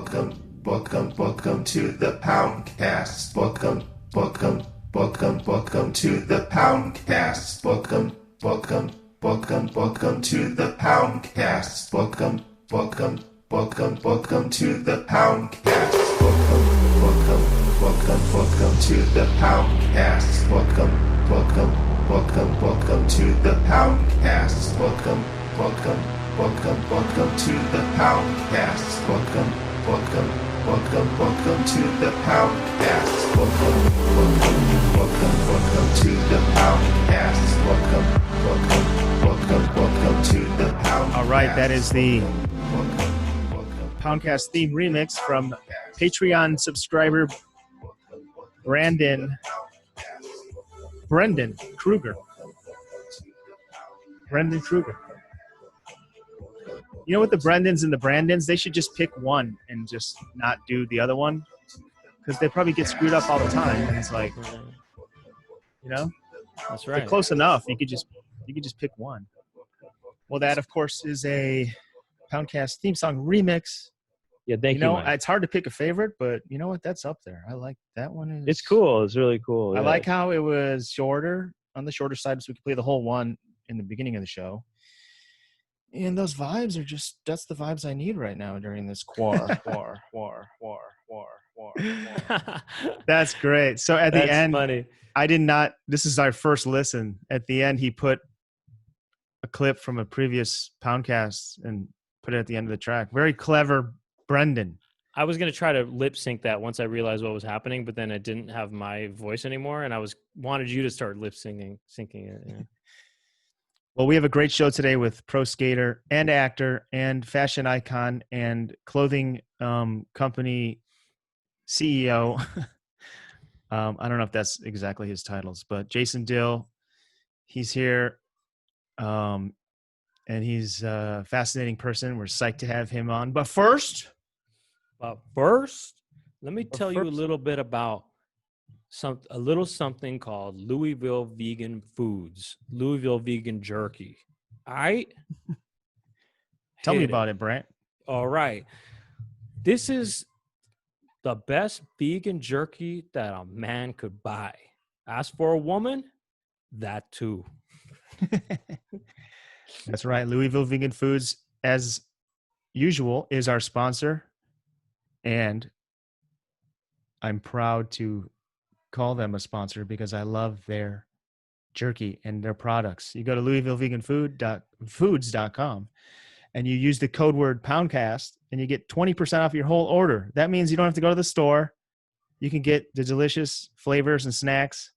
Welcome to the Poundcast. Welcome to the Poundcast. Welcome to the Poundcast. Welcome to the Poundcast. Welcome to the Poundcast. Welcome to the Poundcast. Welcome to the Poundcast. Welcome to the Poundcast. Welcome to the Poundcast. Welcome to the Poundcast. All right, that is the Poundcast theme remix from Patreon subscriber Brendan Kruger. Brendan Kruger. You know what, the Brendans and the Brandons, they should just pick one and just not do the other one, because they probably get screwed up all the time. And it's like, you know, that's right. They're close enough. You could just pick one. Well, that of course is a Poundcast theme song remix. Yeah, thank you. It's hard to pick a favorite, but you know what? That's up there. I like that one. It's cool. It's really cool. I like how it was shorter, on the shorter side, so we could play the whole one in the beginning of the show. And those vibes are that's the vibes I need right now during this war. That's great. So at the end, funny. This is our first listen. At the end, he put a clip from a previous Poundcast and put it at the end of the track. Very clever, Brendan. I was going to try to lip sync that once I realized what was happening, but then I didn't have my voice anymore, and I wanted you to start lip syncing it. Yeah. Well, we have a great show today with pro skater and actor and fashion icon and clothing company CEO. I don't know if that's exactly his titles, but Jason Dill, he's here. And he's a fascinating person. We're psyched to have him on. But first, let me tell you a little bit about a little something called Louisville Vegan Foods, Louisville Vegan Jerky. All right? Tell me about it, Brent. All right. This is the best vegan jerky that a man could buy. As for a woman, that too. That's right. Louisville Vegan Foods, as usual, is our sponsor. And I'm proud to call them a sponsor because I love their jerky and their products. You go to LouisvilleVeganFoods.com and you use the code word Poundcast and you get 20% off your whole order. That means you don't have to go to the store. You can get the delicious flavors and snacks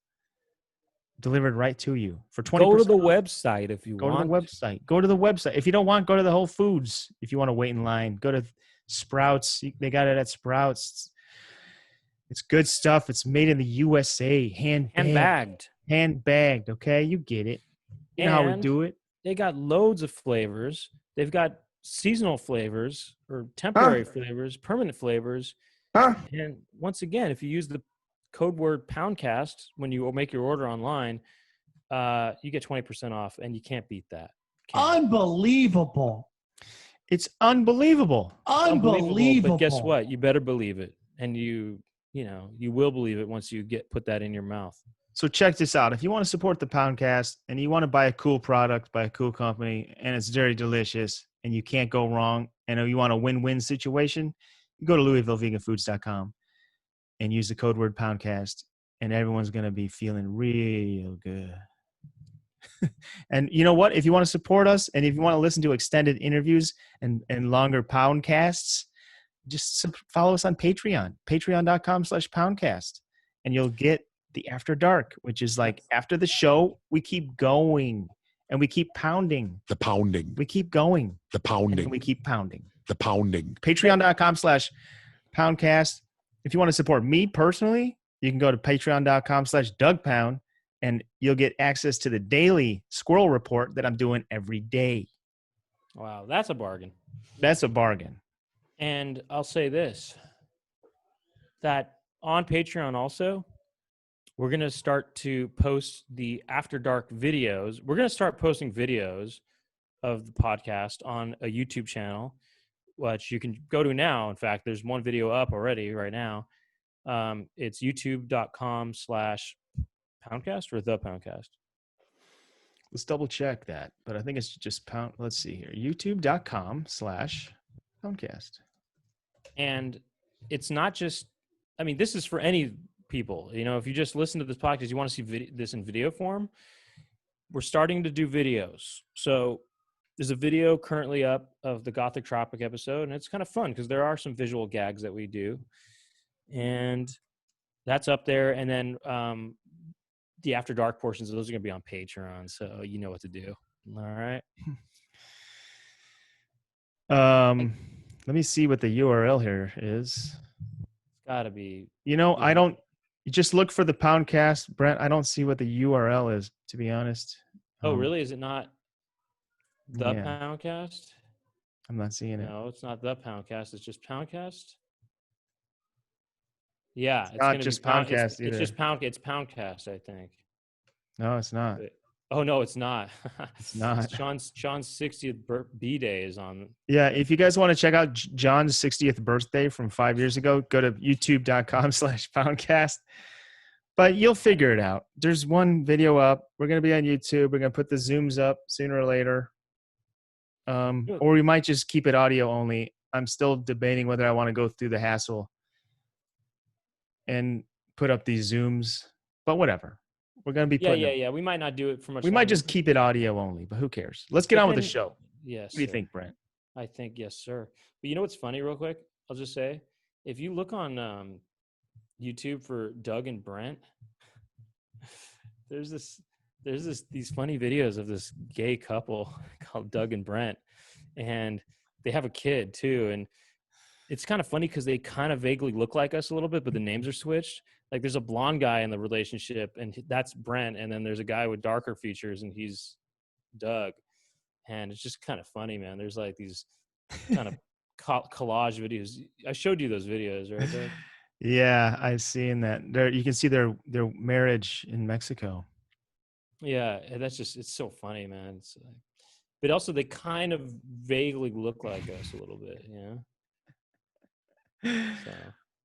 delivered right to you for 20%. Go to the website if you want. Go to the website. If you don't want, go to the Whole Foods. If you want to wait in line, go to Sprouts. They got it at Sprouts. It's good stuff. It's made in the USA. Hand-bagged. Okay, you get it. You know how we do it. They got loads of flavors. They've got seasonal flavors or temporary flavors, permanent flavors. And once again, if you use the code word Poundcast when you make your order online, you get 20% off, and you can't beat that. Unbelievable. It's unbelievable. But guess what? You better believe it, and you will believe it once you put that in your mouth. So check this out. If you want to support the Poundcast and you want to buy a cool product by a cool company and it's very delicious and you can't go wrong, and you want a win-win situation, you go to LouisvilleVeganFoods.com and use the code word Poundcast, and everyone's going to be feeling real good. And you know what? If you want to support us and if you want to listen to extended interviews and longer Poundcasts, just follow us on Patreon, patreon.com/Poundcast, and you'll get the After Dark, which is like after the show, we keep going and we keep pounding. The pounding. We keep going. The pounding. And we keep pounding. The pounding. Patreon.com/Poundcast. If you want to support me personally, you can go to patreon.com/DougPound, and you'll get access to the daily squirrel report that I'm doing every day. Wow, that's a bargain. That's a bargain. And I'll say this, that on Patreon also, we're going to start to post the After Dark videos. We're going to start posting videos of the podcast on a YouTube channel which you can go to now. In fact, there's one video up already right now. It's youtube.com/Poundcast or the Poundcast. Let's double check that. But I think it's just pound. Let's see here. youtube.com/Poundcast. And it's not just, I mean, this is for any people. You know, if you just listen to this podcast, you want to see this in video form, we're starting to do videos. So there's a video currently up of the Gothic Tropic episode, and it's kind of fun because there are some visual gags that we do. And that's up there. And then the After Dark portions of those are going to be on Patreon, so you know what to do. All right. Let me see what the URL here is. It's got to be. You know, I don't. You just look for the Poundcast, Brent. I don't see what the URL is, to be honest. Oh, really? Is it not the Poundcast? I'm not seeing it. No, it's not the Poundcast. It's just Poundcast. Yeah, it's not just Poundcast either. It's just Pound. It's Poundcast, I think. No, it's not. Oh no, it's not. It's not. John's 60th B-Day is on. Yeah, if you guys want to check out John's 60th birthday from 5 years ago, go to youtube.com/Poundcast. But you'll figure it out. There's one video up. We're going to be on YouTube. We're going to put the Zooms up sooner or later. Or we might just keep it audio only. I'm still debating whether I want to go through the hassle and put up these Zooms, but whatever. We're going to be putting Yeah. We might not do it for much We longer. might just keep it audio only, but who cares? Let's get on with the show. Yes. What do you think, Brent? I think, yes, sir. But you know what's funny real quick? I'll just say, if you look on YouTube for Doug and Brent, there's these funny videos of this gay couple called Doug and Brent, and they have a kid too. And it's kind of funny because they kind of vaguely look like us a little bit, but the names are switched. Like there's a blonde guy in the relationship, and that's Brent, and then there's a guy with darker features, and he's Doug. And it's just kind of funny, man. There's like these kind of collage videos. I showed you those videos, right, Doug? Yeah, I've seen that. There, you can see their marriage in Mexico. Yeah, and that's just, it's so funny, man. It's but also they kind of vaguely look like us a little bit, you know? So.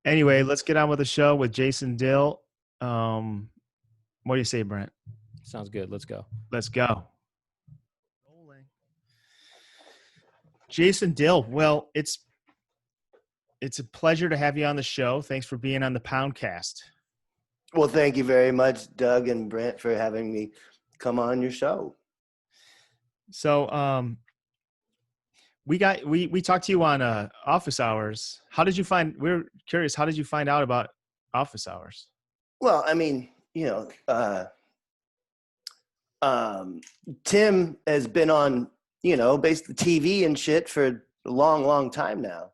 Anyway, let's get on with the show with Jason Dill. What do you say, Brent? Sounds good. Let's go. Let's go. Rolling. Jason Dill. Well, it's a pleasure to have you on the show. Thanks for being on the Poundcast. Well, thank you very much, Doug and Brent, for having me come on your show. So, we talked to you on office hours. We're curious, how did you find out about office hours? Well, I mean, you know, Tim has been on, you know, basically TV and shit for a long, long time now.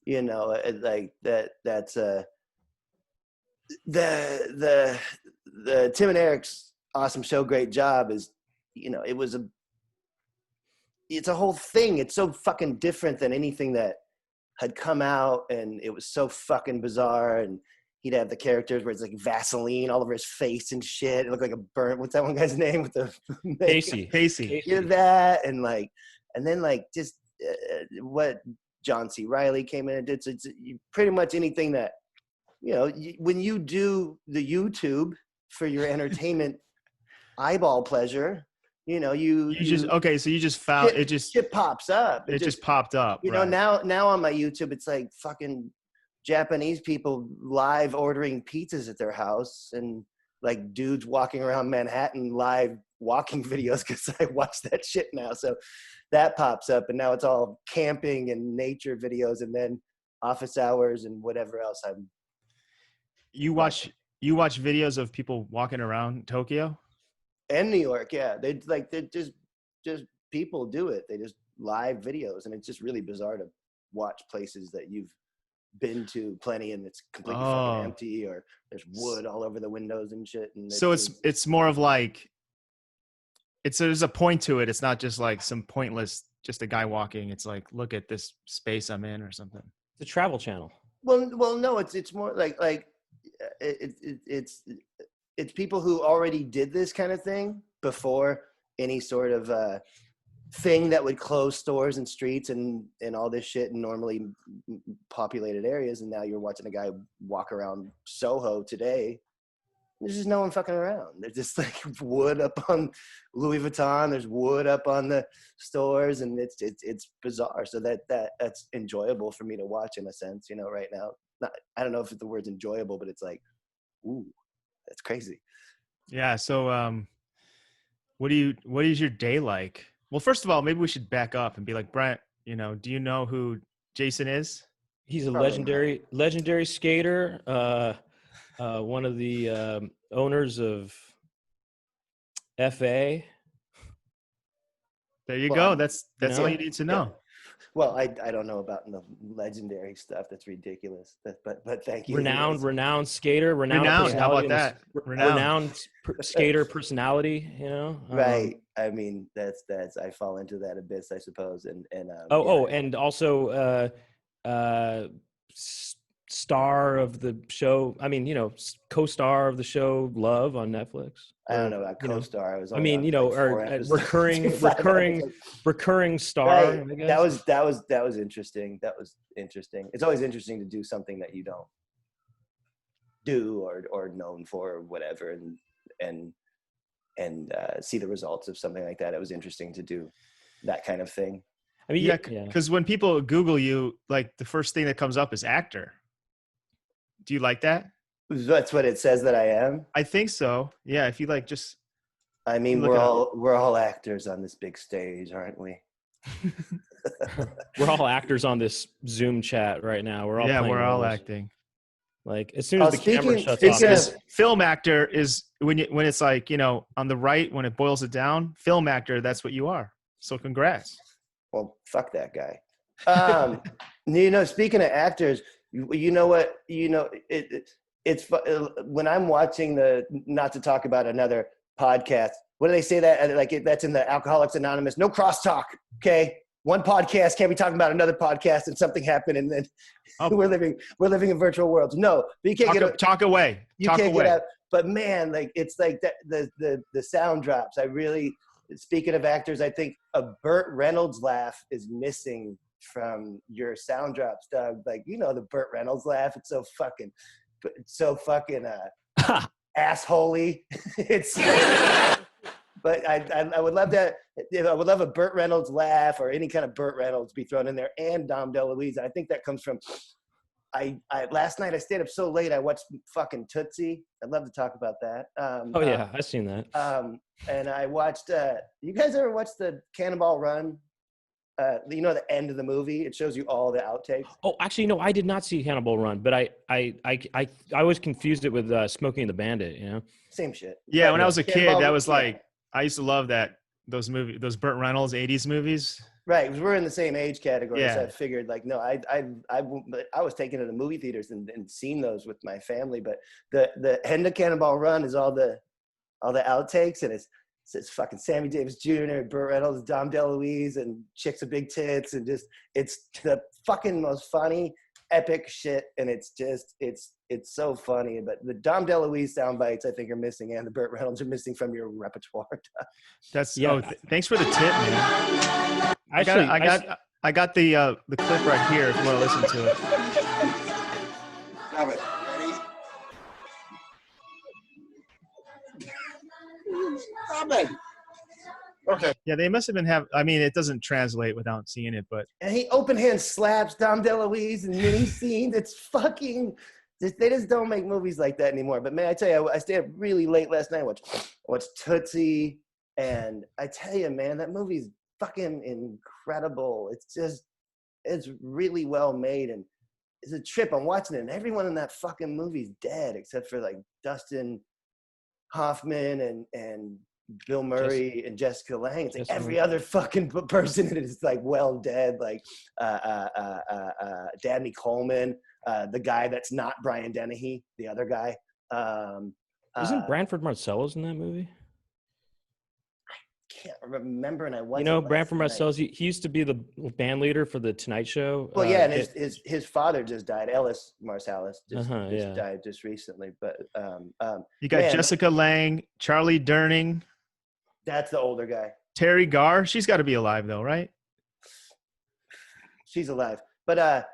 You know, like that's the Tim and Eric's awesome show, great job is, you know, it's a whole thing. It's so fucking different than anything that had come out, and it was so fucking bizarre. And he'd have the characters where it's like Vaseline all over his face and shit. It looked like a burnt. What's that one guy's name with the Pacey. You know that, and then just what John C. Reilly came in and did. So it's pretty much anything that, you know, when you do the YouTube for your entertainment eyeball pleasure, you know, you just found it. Just shit pops up. It just popped up. You know, now on my YouTube, it's like fucking Japanese people live ordering pizzas at their house, and like dudes walking around Manhattan live walking videos, because I watch that shit now. So that pops up, and now it's all camping and nature videos, and then office hours and whatever else. You watch videos of people walking around Tokyo and New York, yeah. They just people do it. They just live videos, and it's just really bizarre to watch places that you've been to plenty and it's completely fucking empty, or there's wood all over the windows and shit. And so it's more of like there's a point to it. It's not just like some pointless, just a guy walking. It's like, look at this space I'm in or something. It's a travel channel. Well, no, it's more like it's people who already did this kind of thing before any sort of thing that would close stores and streets and all this shit in normally populated areas, and now you're watching a guy walk around Soho today. There's just no one fucking around. There's just like wood up on Louis Vuitton. There's wood up on the stores, and it's bizarre. So that's enjoyable for me to watch in a sense, you know, right now. I don't know if the word's enjoyable, but it's like, ooh, that's crazy. Yeah. So, what is your day like? Well, first of all, maybe we should back up and be like, Brent, you know, do you know who Jason is? He's a Probably legendary skater. One of the owners of FA. There you Well, go. That's all you need to know. Well, I don't know about the legendary stuff. That's ridiculous. But thank you. Renowned skater, renowned How personality. about that? Renowned skater personality. You know, Right. I mean, that's I fall into that abyss, I suppose. And and also star of the show. I mean, you know, co-star of the show Love on Netflix. I don't know about co-star. I mean, you know, or recurring star. Right. I guess. That was interesting. That was interesting. It's always interesting to do something that you don't do or known for or whatever, and see the results of something like that. It was interesting to do that kind of thing. I mean, Yeah, because when people Google you, like the first thing that comes up is actor. Do you like that? That's what it says that I am. I think so. Yeah, if you like, just. I mean, we're all actors on this big stage, aren't we? We're all actors on this Zoom chat right now. We're all acting. Like as soon as the camera shuts off. Because film actor is when it's like, you know, on the right, when it boils it down, film actor, that's what you are. So congrats. Well, fuck that guy. You know, speaking of actors, you know what? You know, it's when I'm watching not to talk about another podcast. What do they say that like that's in the Alcoholics Anonymous? No crosstalk. Okay, one podcast can't be talking about another podcast, and something happened, and then we're living in virtual worlds. No, but you can't talk away. You can't get out. But man, like it's like the sound drops. I really. Speaking of actors, I think a Burt Reynolds laugh is missing from your sound drops, Doug. Like, you know, the Burt Reynolds laugh. It's so fucking assholey. It's, but I would love that. I would love a Burt Reynolds laugh or any kind of Burt Reynolds be thrown in there, and Dom DeLuise. I think that comes from. Last night I stayed up so late I watched fucking Tootsie. I'd love to talk about that. Yeah, I've seen that. And I watched. You guys ever watch the Cannonball Run? You know the end of the movie. It shows you all the outtakes. Oh, actually, no, I did not see Cannonball Run, but I always confused it with Smokey and the Bandit. You know, same shit. Yeah, when I was a kid, that was like I used to love those Burt Reynolds '80s movies. Right, because we're in the same age category, Yeah. so I figured, like, no, I was taken to the movie theaters and seen those with my family, but the end of Cannonball Run is all the outtakes, and it's fucking Sammy Davis Jr., Burt Reynolds, Dom DeLuise, and chicks with big tits, and just it's the fucking most funny, epic shit, and it's so funny. But the Dom DeLuise sound bites I think are missing, and the Burt Reynolds are missing from your repertoire. That's thanks for the tip, man. I got the clip right here if you want to listen to it. Have it. Ready? Stop it. Okay. Yeah, they must have been I mean, it doesn't translate without seeing it, but. And he open hand slaps Dom DeLuise in mini scenes. It's fucking. They just don't make movies like that anymore. But man, I tell you, I stayed up really late last night. Watched Tootsie, and I tell you, man, that movie's fucking incredible. It's really well made, and it's a trip. I'm watching it, and everyone in that fucking movie's dead except for like Dustin Hoffman and Bill Murray and Jessica Lange. It's like every other fucking person in it is like well dead, like Dabney Coleman, the guy that's not Brian Dennehy, the other guy. Isn't Branford Marsalis in that movie? Can't remember, and I was. You know, Branford Marsalis. He used to be the band leader for the Tonight Show. Well, yeah, and his father just died. Ellis Marsalis just yeah. died just recently. But you got Jessica Lange, Charlie Durning. That's the older guy. Terry Garr. She's got to be alive though, right? She's alive. But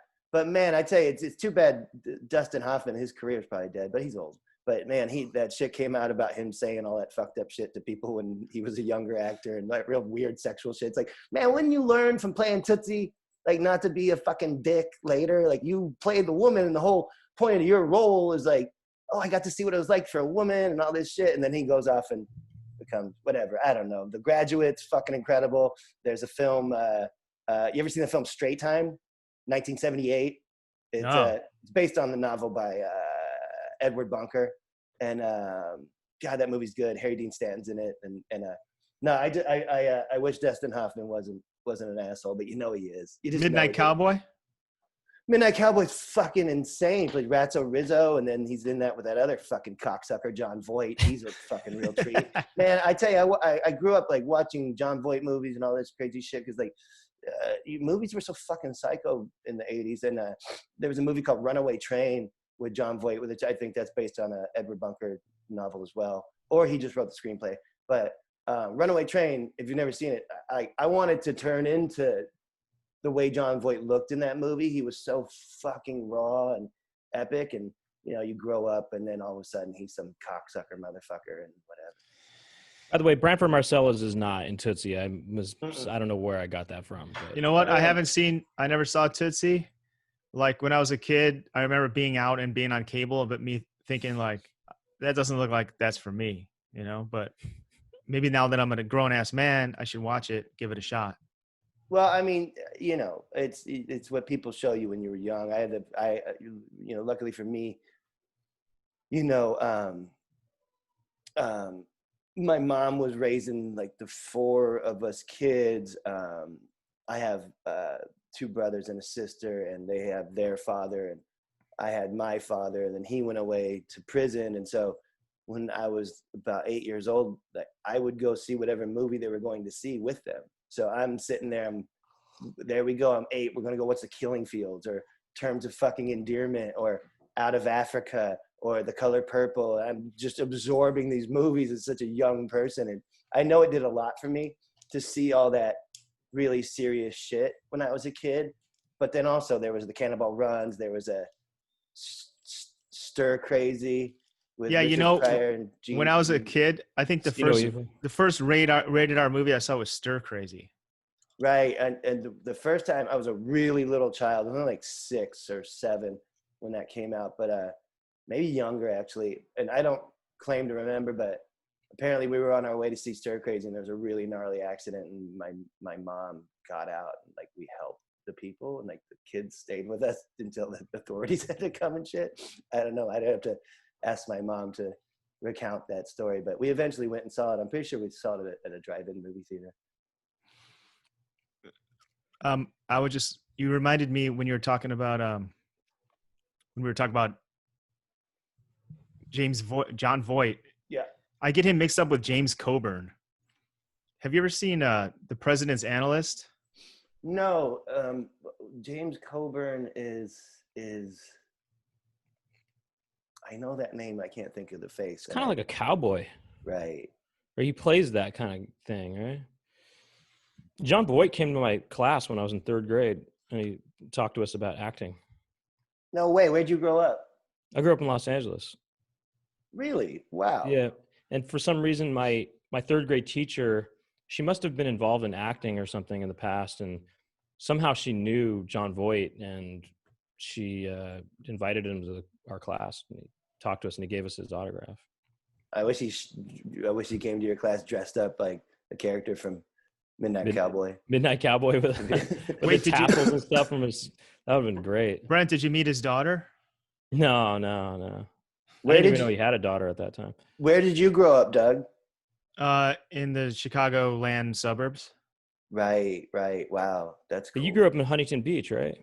man, I tell you, it's too bad Dustin Hoffman, his career's probably dead, but he's old. But man, that shit came out about him saying all that fucked up shit to people when he was a younger actor and like real weird sexual shit. It's like, man, wouldn't you learn from playing Tootsie, like not to be a fucking dick later? Like you played the woman and the whole point of your role is like, oh, I got to see what it was like for a woman and all this shit. And then he goes off and becomes whatever. I don't know. The Graduate's fucking incredible. There's a film, you ever seen the film Straight Time? 1978. It's based on the novel by Edward Bunker, and God, that movie's good. Harry Dean Stanton's in it, and no, I wish Dustin Hoffman wasn't an asshole, but you know he is. You just Midnight Cowboy. Midnight Cowboy's fucking insane. He played Ratso Rizzo, and then he's in that with that other fucking cocksucker, John Voight. He's a fucking real treat. Man, I tell you, I grew up like watching John Voight movies and all this crazy shit because like movies were so fucking psycho in the 80s. And there was a movie called Runaway Train with John Voight, which I think that's based on a Edward Bunker novel as well. Or he just wrote the screenplay. But Runaway Train, if you've never seen it, I wanted to turn into the way John Voight looked in that movie. He was so fucking raw and epic. And, you know, you grow up and then all of a sudden he's some cocksucker motherfucker and whatever. By the way, Branford Marcellus is not in Tootsie. I don't know where I got that from. But. You know what? I never saw Tootsie. Like when I was a kid, I remember being out and being on cable, but me thinking like, that doesn't look like that's for me, you know, but maybe now that I'm a grown ass man, I should watch it, give it a shot. Well, I mean, you know, it's what people show you when you were young. You know, luckily for me, you know, my mom was raising like the four of us kids. I have 2 brothers and a sister, and they have their father, and I had my father, and then he went away to prison. And so when I was about 8 years old, I would go see whatever movie they were going to see with them. So I'm sitting there, there we go, I'm 8, we're going to go watch The Killing Fields or Terms of Fucking Endearment or Out of Africa or The Color Purple. I'm just absorbing these movies as such a young person. And I know it did a lot for me to see all that really serious shit when I was a kid. But then also there was the Cannonball Runs. There was a Stir Crazy. With yeah, Richard you know, Pryor and Gene when I was a kid, I think the first rated R movie I saw was Stir Crazy. Right. And the first time I was a really little child, I was only like 6 or 7 when that came out, but maybe younger actually. And I don't claim to remember, but apparently we were on our way to see Stir Crazy and there was a really gnarly accident and my mom got out and like we helped the people and like the kids stayed with us until the authorities had to come and shit. I don't know. I'd have to ask my mom to recount that story, but we eventually went and saw it. I'm pretty sure we saw it at a drive-in movie theater. You reminded me when you were talking about John Voight. Yeah. I get him mixed up with James Coburn. Have you ever seen The President's Analyst? No. James Coburn is I know that name. I can't think of the face. It's kind of like a cowboy. Right. Or he plays that kind of thing, right? John Voight came to my class when I was in 3rd grade, and he talked to us about acting. No way. Where'd you grow up? I grew up in Los Angeles. Really? Wow. Yeah. And for some reason, my 3rd grade teacher, she must have been involved in acting or something in the past, and somehow she knew John Voight, and she invited him to our class. And he talked to us, and he gave us his autograph. I wish he came to your class dressed up like a character from Midnight Cowboy. Midnight Cowboy with the tassels and stuff from his. That would have been great. Brent, did you meet his daughter? No. I didn't even know he had a daughter at that time. Where did you grow up, Doug? In the Chicagoland suburbs. Right. Wow, that's cool. But you grew up in Huntington Beach, right?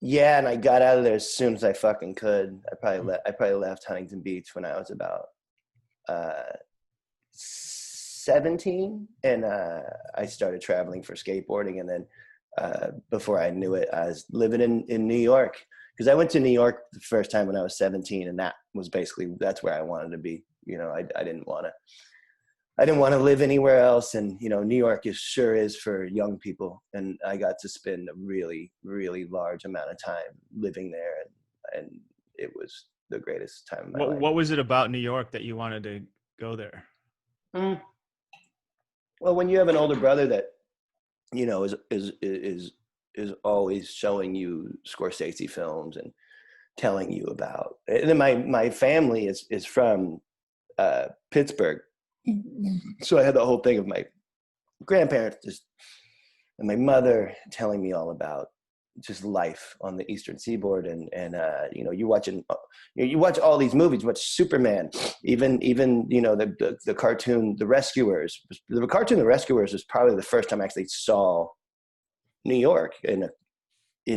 Yeah, and I got out of there as soon as I fucking could. I probably left Huntington Beach when I was about 17, and I started traveling for skateboarding, and then before I knew it, I was living in New York, because I went to New York the first time when I was 17, and that was basically, that's where I wanted to be. You know, I didn't want to I didn't want to live anywhere else. And, you know, New York sure is for young people. And I got to spend a really, really large amount of time living there. And it was the greatest time of my life. What was it about New York that you wanted to go there? Well, when you have an older brother that, you know, is always showing you Scorsese films and telling you about, and then my family is from Pittsburgh. So I had the whole thing of my grandparents and my mother telling me all about just life on the Eastern Seaboard, and you know, you watch all these movies, you watch Superman, even you know, the cartoon The Rescuers. The cartoon The Rescuers was probably the first time I actually saw New York and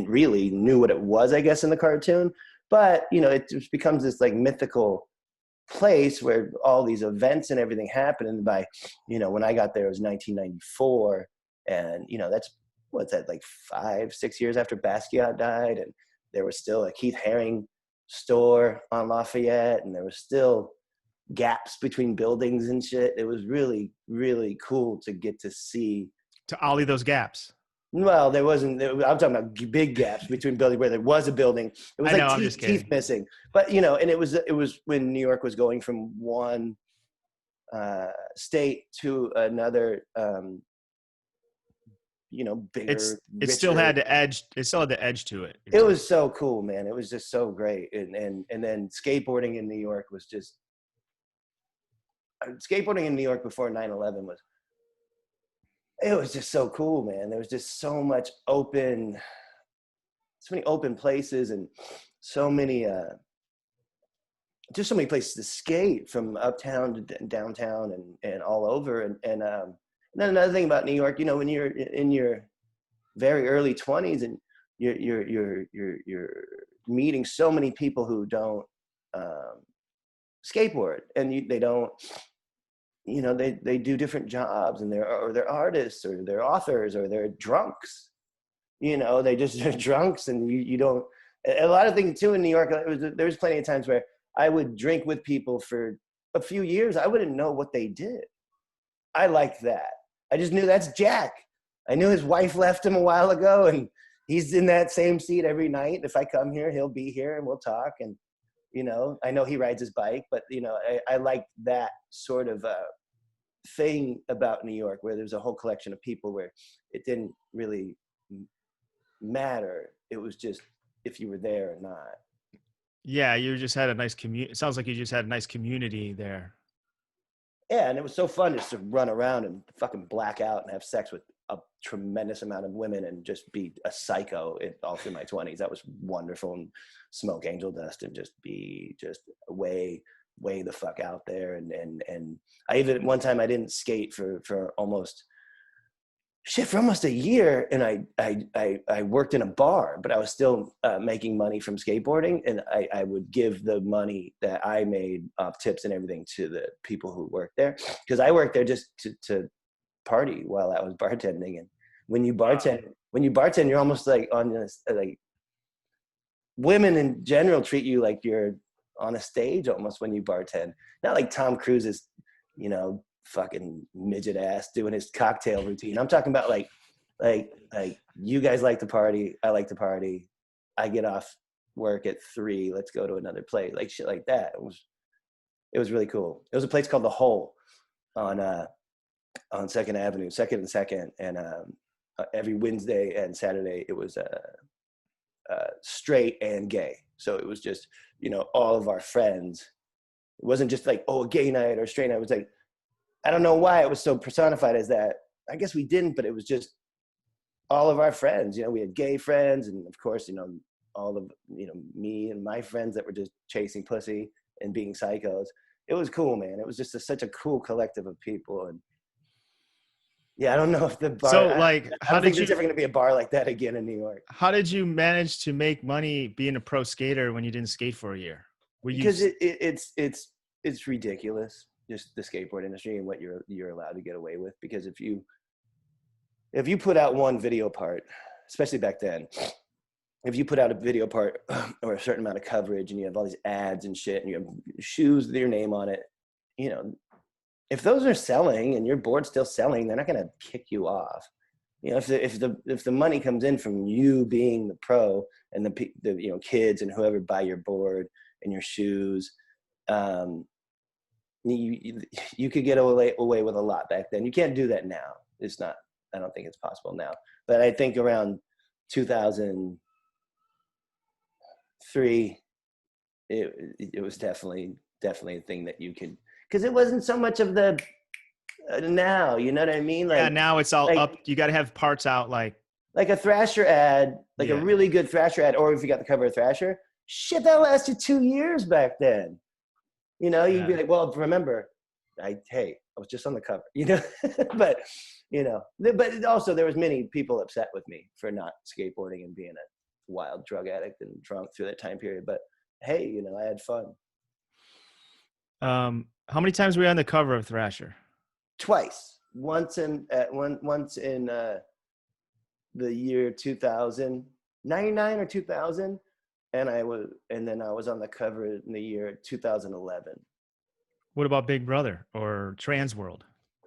really knew what it was, I guess, in the cartoon. But you know, it just becomes this like mythical place where all these events and everything happen. And by, you know, when I got there, it was 1994, and you know, that's what's that, like 5-6 years after Basquiat died, and there was still a Keith Haring store on Lafayette, and there was still gaps between buildings and shit. It was really, really cool to get to see. To ollie those gaps. Well, there wasn't. I'm talking about big gaps between buildings where there was a building. It was like teeth missing. But you know, and it was when New York was going from one state to another. You know, bigger. It still had the edge. It still had the edge to it. It was so cool, man. It was just so great. And then skateboarding in New York was just. Skateboarding in New York before 9/11 was. It was just so cool, man. There was just so many open places, and so many places to skate, from uptown to downtown and all over. And then another thing about New York, you know, when you're in your very early 20s and you're meeting so many people who don't skateboard, and they don't. You know, they do different jobs, and they're artists, or they're authors, or they're drunks. You know, they're drunks, and you don't. A lot of things too in New York. There was plenty of times where I would drink with people for a few years. I wouldn't know what they did. I liked that. I just knew that's Jack. I knew his wife left him a while ago, and he's in that same seat every night. If I come here, he'll be here, and we'll talk. And you know, I know he rides his bike, but you know, I like that sort of thing about New York, where there's a whole collection of people where it didn't really matter. It was just if you were there or not. Yeah, you just had a nice community. It sounds like you just had a nice community there. Yeah, and it was so fun just to run around and fucking black out and have sex with a tremendous amount of women and just be a psycho all through my 20s. That was wonderful. And smoke angel dust and just be just way the fuck out there. And I even, one time I didn't skate for almost a year, and I worked in a bar, but I was still making money from skateboarding, and I would give the money that I made off tips and everything to the people who worked there, because I worked there just to party while I was bartending. And when you bartend, you're almost like on this, like, women in general treat you like you're on a stage almost when you bartend. Not like Tom Cruise's, you know, fucking midget ass doing his cocktail routine. I'm talking about like you guys like to party, I like to party. I get off work at 3, let's go to another place, like shit like that. It was really cool. It was a place called The Hole on 2nd Avenue, 2nd and 2nd, and every Wednesday and Saturday it was straight and gay. So it was just, you know, all of our friends. It wasn't just like, oh, a gay night or a straight night. It was like, I don't know why it was so personified as that. I guess we didn't, but it was just all of our friends. You know, we had gay friends, and of course, you know, all of, you know, me and my friends that were just chasing pussy and being psychos. It was cool, man. It was just such a cool collective of people. And yeah, I don't know if the bar. So, like, I don't think there's ever going to be a bar like that again in New York. How did you manage to make money being a pro skater when you didn't skate for a year? Because it's ridiculous, just the skateboard industry and what you're allowed to get away with. Because if you put out one video part, especially back then, if you put out a video part or a certain amount of coverage, and you have all these ads and shit, and you have shoes with your name on it, you know, if those are selling and your board's still selling, they're not going to kick you off. You know, if the money comes in from you being the pro and the kids and whoever buy your board and your shoes, you could get away with a lot back then. You can't do that now. It's not. I don't think it's possible now. But I think around 2003, it was definitely a thing that you could, because it wasn't so much of the now. You know what I mean? Yeah, now it's all up. You got to have parts out like a Thrasher ad, a really good Thrasher ad, or if you got the cover of Thrasher, shit, that lasted 2 years back then. You know, you'd be like, well, remember, I was just on the cover, you know, but also there was many people upset with me for not skateboarding and being a wild drug addict and drunk through that time period. But hey, you know, I had fun. How many times were you on the cover of Thrasher? Twice. Once in the year 2000, 99 or 2000. And then I was on the cover in the year 2011. What about Big Brother or Trans World?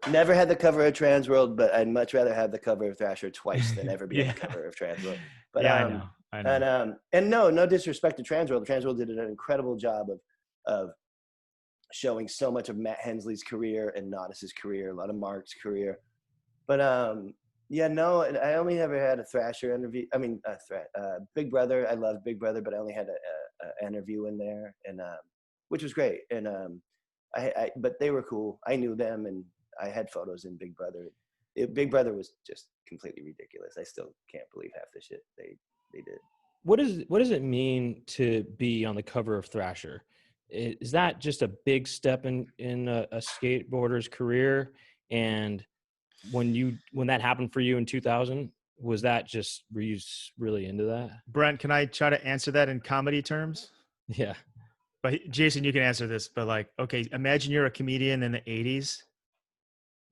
Never had the cover of Trans World, but I'd much rather have the cover of Thrasher twice than ever be on the cover of Trans World. But I know. And no disrespect to Trans World. Trans World did an incredible job of showing so much of Matt Hensley's career and Nodis's career, a lot of Mark's career. But I only ever had a Thrasher interview. I mean, Big Brother. I love Big Brother, but I only had a interview in there, and which was great. And but they were cool. I knew them, and I had photos in Big Brother. Big Brother was just completely ridiculous. I still can't believe half the shit they did. What does it mean to be on the cover of Thrasher? Is that just a big step in a skateboarder's career? And when that happened for you in 2000, were you really into that? Brent, can I try to answer that in comedy terms? Yeah. But Jason, you can answer this, but like, okay, imagine you're a comedian in the 80s.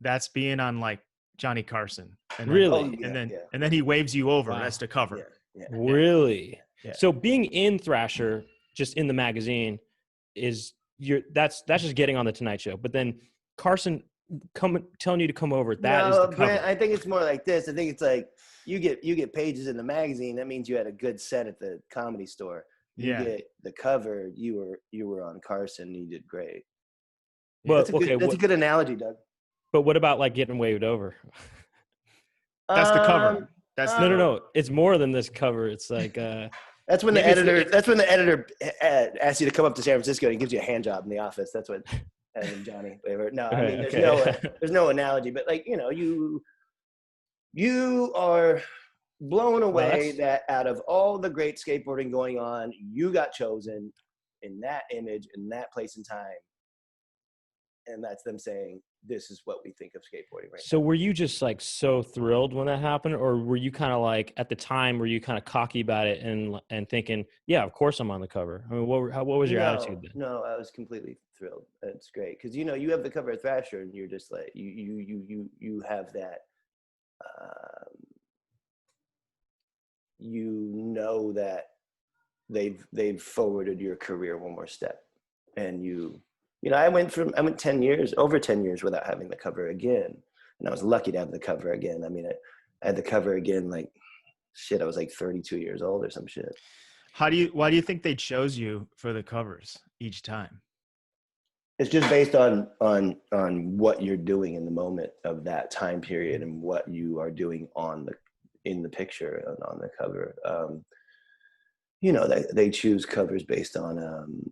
That's being on like Johnny Carson. And really? Then, and then he waves you over. Wow. That's the cover. Yeah. Really? Yeah. So being in Thrasher, just in the magazine, that's just getting on the Tonight Show. But then Carson telling you to come over, that is the cover. Brent, I think it's more like this. I think it's like you get pages in the magazine. That means you had a good set at the Comedy Store. You get the cover. You were on Carson. You did great. Well, that's a good analogy, Doug. But what about like getting waved over? That's the cover. That's no. It's more than this cover. It's like that's when the editor. That's when the editor asks you to come up to San Francisco and he gives you a hand job in the office. That's what Ed and Johnny. No, I mean there's no analogy, but like you are blown away that out of all the great skateboarding going on, you got chosen in that image, in that place and time. And that's them saying, this is what we think of skateboarding right now. So were you just like so thrilled when that happened? Or were you kind of like, at the time, were you kind of cocky about it and thinking, yeah, of course I'm on the cover? I mean, what was your attitude then? No, I was completely thrilled. It's great. Because, you have the cover of Thrasher and you're just like, you have that, that they've forwarded your career one more step. And I went over 10 years without having the cover again. And I was lucky to have the cover again. I mean, I had the cover again, like, shit, I was like 32 years old or some shit. Why do you think they chose you for the covers each time? It's just based on what you're doing in the moment of that time period and what you are doing in the picture and on the cover. They choose covers based on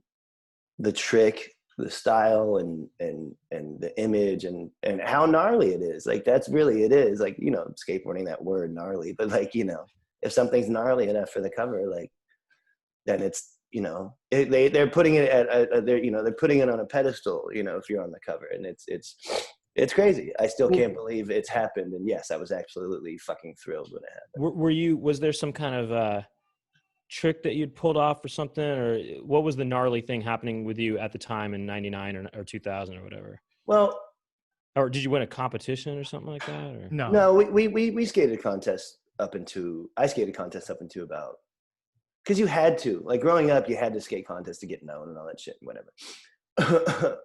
the trick, the style and the image and how gnarly it is. Like that's really it is. Like, skateboarding, that word gnarly, but like, if something's gnarly enough for the cover, like then it's, they're putting it they're putting it on a pedestal, if you're on the cover, and it's crazy. I still can't believe it's happened. And yes, I was absolutely fucking thrilled when it happened. Was there some kind of trick that you'd pulled off or something, or what was the gnarly thing happening with you at the time in 99 or 2000 or whatever? Well, or did you win a competition or something like that? Or? No, we skated contests up into about, because you had to, like growing up, you had to skate contests to get known and all that shit and whatever.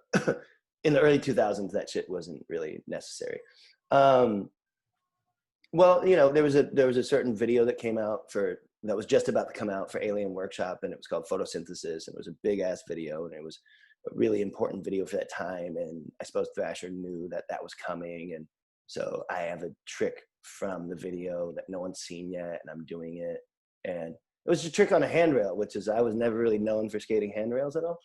in the early 2000s, that shit wasn't really necessary. Well, you know, there was a certain video that came out that was just about to come out for Alien Workshop, and it was called Photosynthesis, and it was a big ass video, and it was a really important video for that time. And I suppose Thrasher knew that was coming, and so I have a trick from the video that no one's seen yet, and I'm doing it. And it was a trick on a handrail, which is I was never really known for skating handrails at all,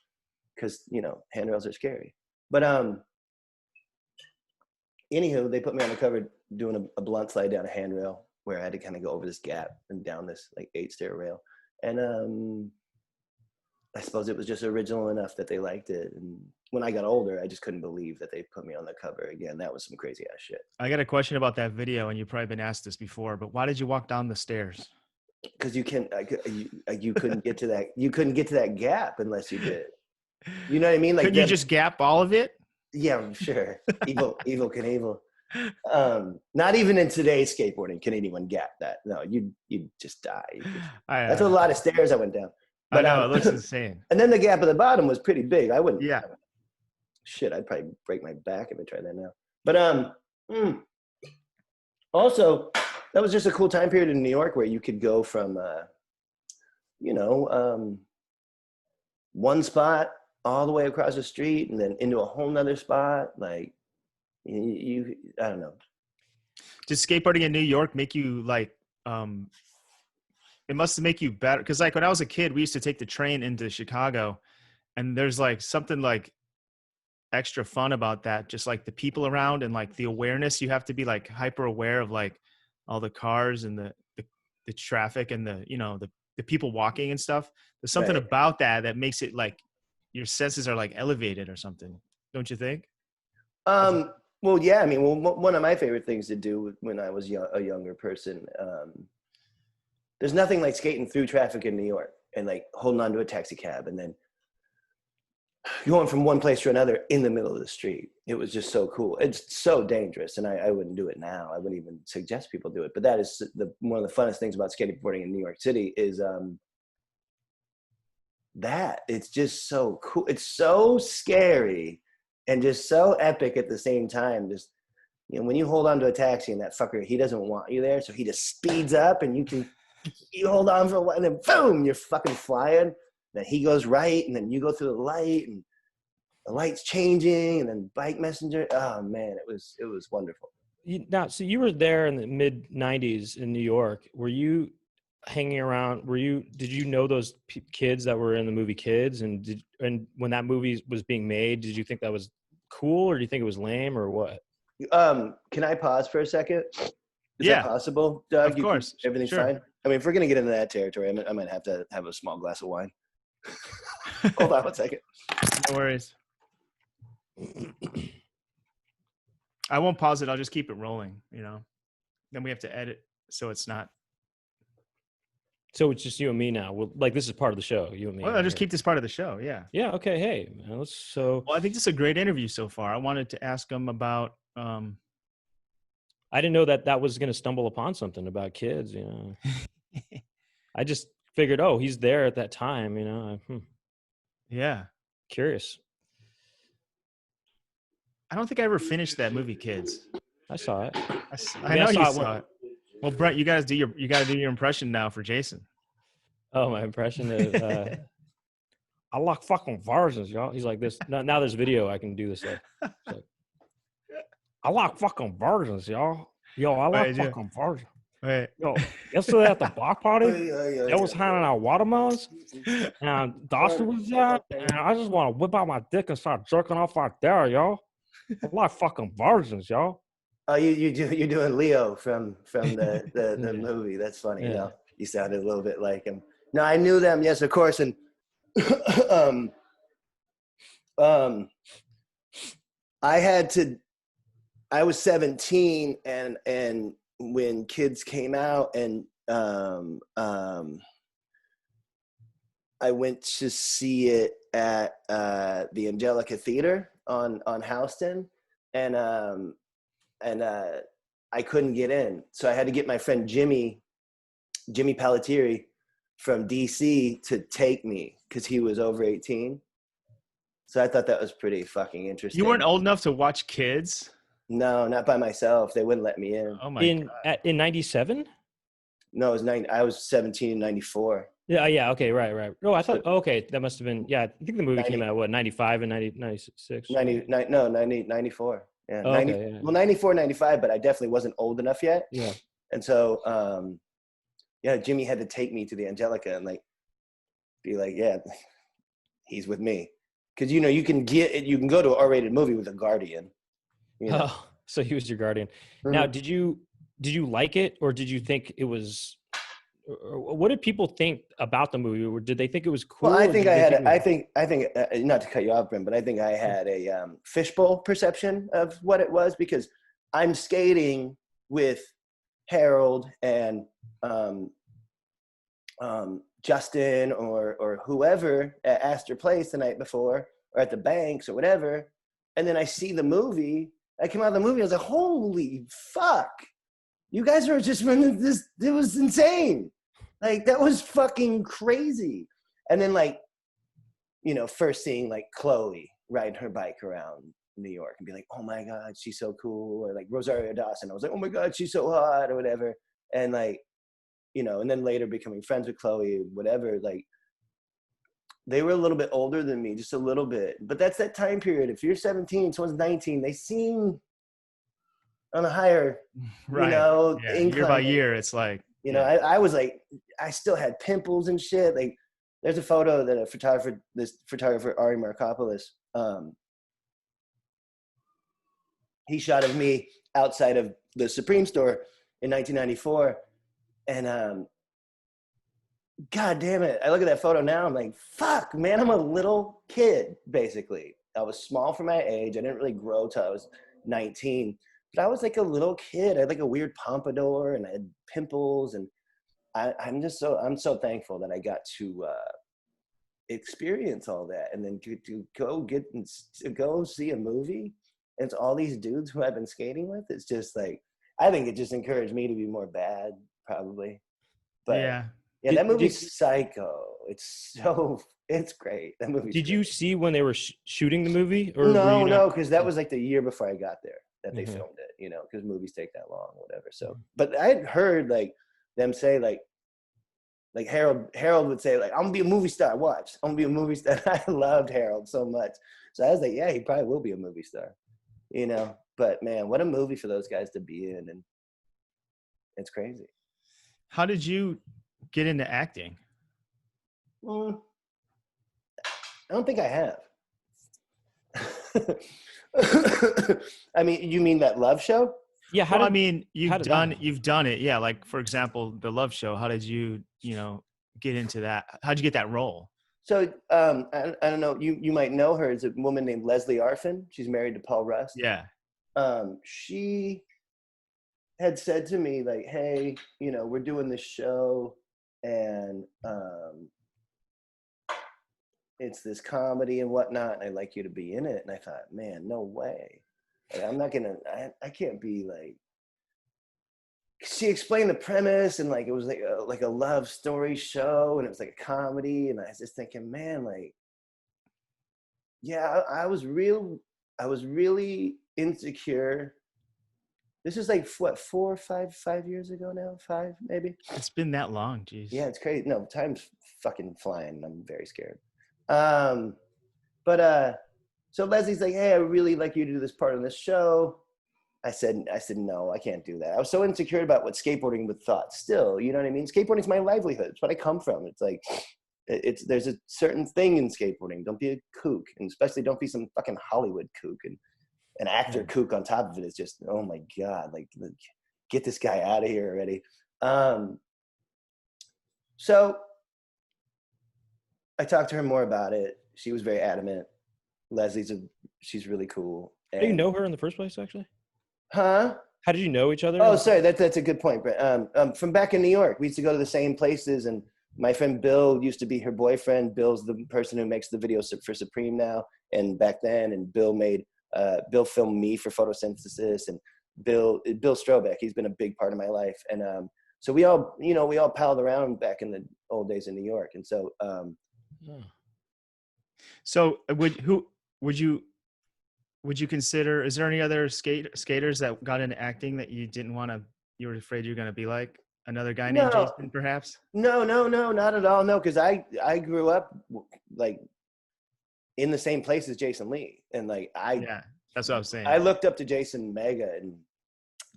because you know handrails are scary. But anywho, they put me on the cover doing a blunt slide down a handrail where I had to kind of go over this gap and down this like 8-stair rail. And I suppose it was just original enough that they liked it. And when I got older, I just couldn't believe that they put me on the cover again. That was some crazy ass shit. I got a question about that video, and you've probably been asked this before, but why did you walk down the stairs? Because you couldn't get to that. You couldn't get to that gap unless you did. You know what I mean? Like, couldn't you just gap all of it? Yeah, sure. Evil Knievel. Not even in today's skateboarding can anyone gap that. No, you'd just die. That's a lot of stairs I went down. But I know, it looks insane. And then the gap at the bottom was pretty big. I wouldn't. Yeah. Shit, I'd probably break my back if I tried that now. But also, that was just a cool time period in New York where you could go from, one spot all the way across the street and then into a whole nother spot. Like, I don't know. Did skateboarding in New York make you like, it must make you better? Because like when I was a kid, we used to take the train into Chicago, and there's like something like extra fun about that. Just like the people around and like the awareness, you have to be like hyper aware of like all the cars and the traffic and the people walking and stuff. There's something Right. about that makes it like your senses are like elevated or something. Don't you think? Well, yeah. I mean, one of my favorite things to do when I was a younger person, there's nothing like skating through traffic in New York and like holding on to a taxi cab and then going from one place to another in the middle of the street. It was just so cool. It's so dangerous, and I wouldn't do it now. I wouldn't even suggest people do it. But that is one of the funnest things about skateboarding in New York City is that it's just so cool. It's so scary and just so epic at the same time. Just, you know, when you hold on to a taxi and that fucker, he doesn't want you there, so he just speeds up and you hold on for a while and then boom, you're fucking flying. Then he goes right and then you go through the light and the light's changing and then bike messenger. Oh man, it was wonderful. So you were there in the mid 90s in New York. Were you hanging around? Did you know those kids that were in the movie Kids? And when that movie was being made, did you think that was cool, or do you think it was lame, or what? Can I pause for a second? Is that possible, Doug? Of course. Everything's Sure. fine? I mean, if we're going to get into that territory, I might have to have a small glass of wine. Hold on one second. No worries. I won't pause it. I'll just keep it rolling, you know. Then we have to edit so it's not. So it's just you and me now. Well, like this is part of the show. You and me. Well, I'll just keep this part of the show. Yeah. Yeah. Okay. Hey, man, Well, I think this is a great interview so far. I wanted to ask him about. I didn't know that was going to stumble upon something about kids. You know, I just figured, oh, he's there at that time. You know. Yeah. Curious. I don't think I ever finished that movie, Kids. I saw it. I know you saw it. Well, Brent, you got to do your impression now for Jason. Oh, my impression is I like fucking virgins, y'all. He's like this. Now there's video. I can do this. Like, I like fucking virgins, y'all. Yo, I like fucking virgins. Right. Yo, yesterday at the block party, they was handing out watermelons, and Dustin was there, and I just want to whip out my dick and start jerking off out there, y'all. I like fucking virgins, y'all. Oh, you're doing Leo from the movie. That's funny. Yeah. You know, you sounded a little bit like him. No, I knew them. Yes, of course. And I was 17 and when Kids came out, and I went to see it at the Angelica Theater on Houston, and I couldn't get in, so I had to get my friend Jimmy Pelletieri from DC to take me because he was over 18. So I thought that was pretty fucking interesting. You weren't old enough to watch kids? No, not by myself. They wouldn't let me in. Oh my God. In 97? No, it was I was 17 in 94. Yeah. Okay. Right. No, I thought. Okay, that must have been. Yeah, I think the movie 90 came out what 95 and 96. 94. Yeah, Oh, 90, okay, yeah. well, 94, 95, but I definitely wasn't old enough yet. Yeah. And so, Jimmy had to take me to the Angelica and like be like, yeah, he's with me. Cause you can go to an R-rated movie with a guardian. You know? Oh, so he was your guardian. Mhm. Now, did you like it, or did you think it was? Or what did people think about the movie? Or did they think it was cool? Well, I or think did I they had, think it I think, not to cut you off, Brent, but I think I had a fishbowl perception of what it was because I'm skating with Harold and Justin or whoever at Astor Place the night before or at the Banks or whatever. And then I see the movie. I came out of the movie. I was like, holy fuck. You guys were just running this. It was insane. Like, that was fucking crazy. And then, like, first seeing, like, Chloe riding her bike around New York and be like, oh, my God, she's so cool. Or, like, Rosario Dawson. I was like, oh, my God, she's so hot or whatever. And, like, and then later becoming friends with Chloe, whatever, like, they were a little bit older than me, just a little bit. But that's that time period. If you're 17, someone's 19, they seem on a higher, Right. Yeah. incline. Year by year, it's like, I was like, I still had pimples and shit. Like, there's a photo that this photographer, Ari Markopoulos, he shot of me outside of the Supreme store in 1994. And God damn it, I look at that photo now, I'm like, fuck, man, I'm a little kid, basically. I was small for my age. I didn't really grow till I was 19. But I was like a little kid. I had like a weird pompadour and I had pimples. And I'm so thankful that I got to experience all that and then to go see a movie. And it's all these dudes who I've been skating with. It's just like, I think it just encouraged me to be more bad, probably. But yeah, that movie's psycho. It's great. That movie. Did you see when they were shooting the movie? Or no, because that was like the year before I got there that they filmed it. Because movies take that long, or whatever. So, but I had heard like them say like Harold would say like, I'm gonna be a movie star. Watch, I'm gonna be a movie star. I loved Harold so much, so I was like, yeah, he probably will be a movie star. But man, what a movie for those guys to be in, and it's crazy. How did you get into acting? I don't think I have. I mean, you mean that Love Show? Yeah. You've done it. Yeah. Like, for example, the Love Show. How did you, get into that? How'd you get that role? So, I don't know. You might know her. It's a woman named Leslie Arfin. She's married to Paul Rust. Yeah. She had said to me like, hey, we're doing this show and, it's this comedy and whatnot, and I'd like you to be in it. And I thought, man, no way. Like, I'm not gonna, I can't be like, she explained the premise and like, it was like a love story show and it was like a comedy. And I was just thinking, man, like, yeah, I was really insecure. This is like what, 4 or 5 years ago now, 5 maybe. It's been that long. Geez. Yeah, it's crazy. No, time's fucking flying. I'm very scared. So Leslie's like, hey, I would really like you to do this part on this show. I said, no, I can't do that. I was so insecure about what skateboarding would thought still, you know what I mean? Skateboarding is my livelihood. It's what I come from. It's like, there's a certain thing in skateboarding. Don't be a kook, and especially don't be some fucking Hollywood kook and an actor kook on top of it is just, oh my God, like get this guy out of here already. So I talked to her more about it. She was very adamant. She's really cool. How do you know her in the first place, actually? Huh? How did you know each other? Oh, sorry. That's a good point. But from back in New York, we used to go to the same places. And my friend Bill used to be her boyfriend. Bill's the person who makes the videos for Supreme now. And back then, and Bill filmed me for Photosynthesis. And Bill Strobeck, he's been a big part of my life. And so we all palled around back in the old days in New York. And so. So would you consider? Is there any other skaters that got into acting that you didn't want to? You were afraid you're going to be like another guy named No. Jason, perhaps? No, not at all. No, because I grew up like in the same place as Jason Lee, and like Yeah, that's what I was saying. I looked up to Jason mega, and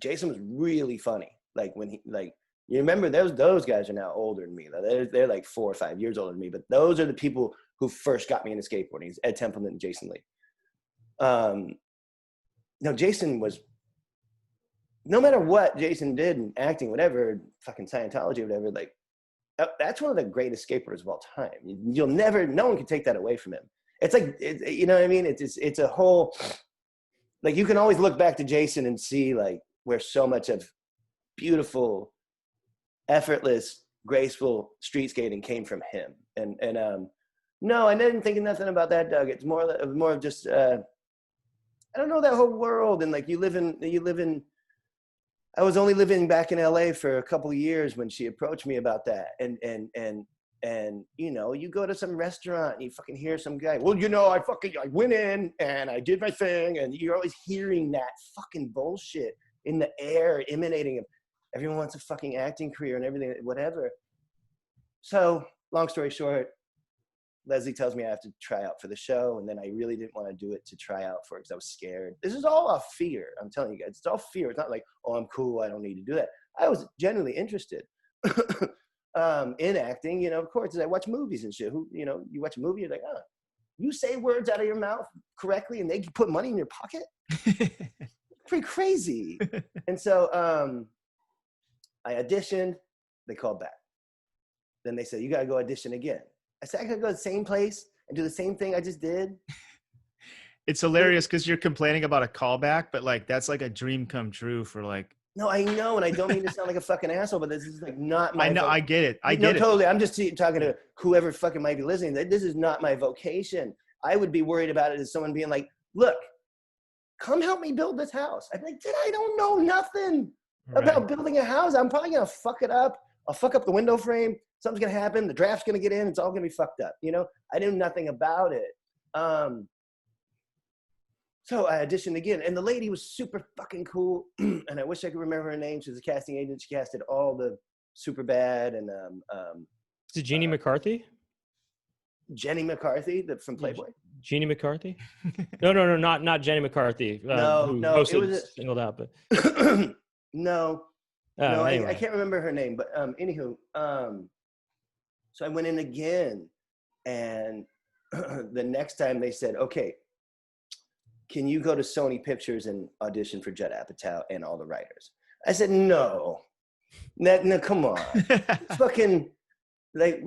Jason was really funny. Like when he like you remember those guys are now older than me. They're like 4 or 5 years older than me, but those are the people who first got me into skateboarding. It's Ed Templeman and Jason Lee. No, Jason was. No matter what Jason did in acting, whatever, fucking Scientology, whatever, like that's one of the greatest skateboarders of all time. You'll never, no one can take that away from him. It's like, you know what I mean? It's a whole, like you can always look back to Jason and see like where so much of beautiful, effortless, graceful street skating came from him. And no, I didn't think nothing about that, Doug. It's more of just, I don't know, that whole world. And like you live in, I was only living back in LA for a couple of years when she approached me about that. And you know, you go to some restaurant and you fucking hear some guy, well, you know, I went in and I did my thing. And you're always hearing that fucking bullshit in the air emanating of everyone wants a fucking acting career and everything, whatever. So long story short, Leslie tells me I have to try out for the show. And then I really didn't want to do it to try out for it because I was scared. This is all off fear. I'm telling you guys, it's all fear. It's not like, oh, I'm cool, I don't need to do that. I was genuinely interested in acting, you know, of course, as I watch movies and shit. You know, you watch a movie, you're like, oh, you say words out of your mouth correctly and they put money in your pocket? Pretty crazy. And so I auditioned, they called back. Then they said, you gotta go audition again. I said, I gotta go to the same place and do the same thing I just did. It's hilarious because you're complaining about a callback, but like that's like a dream come true for like. No, I know, and I don't mean to sound like a fucking asshole, but this is like not my. I know, I get it. I get it. Totally. I'm just talking to whoever fucking might be listening. This is not my vocation. I would be worried about it as someone being like, "Look, come help me build this house." I'd be like, "I don't know nothing about building a house. I'm probably gonna fuck it up. I'll fuck up the window frame. Something's gonna happen. The draft's gonna get in. It's all gonna be fucked up. You know, I knew nothing about it. So I auditioned again, and the lady was super fucking cool. And I wish I could remember her name. She was a casting agent. She casted all the Superbad and Is it Jeannie McCarthy? Jenny McCarthy from Playboy. Jeannie McCarthy? No, not Jenny McCarthy. No, it was singled out, but no. Anyway. I can't remember her name, but anywho, so I went in again, and the next time they said, okay, can you go to Sony Pictures and audition for Judd Apatow and all the writers? I said, no, come on. Fucking, like,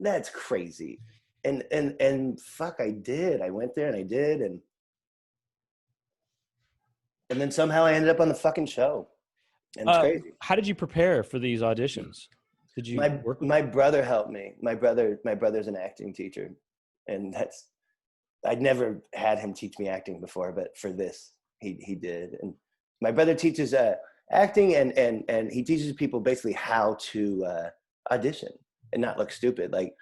that's crazy. And fuck, I did. I went there and I did. And then somehow I ended up on the fucking show. And it's crazy. How did you prepare for these auditions? Did you work with my brother helped me. My brother's an acting teacher. And I'd never had him teach me acting before, but for this, he did. And my brother teaches acting, and he teaches people basically how to audition and not look stupid. Like,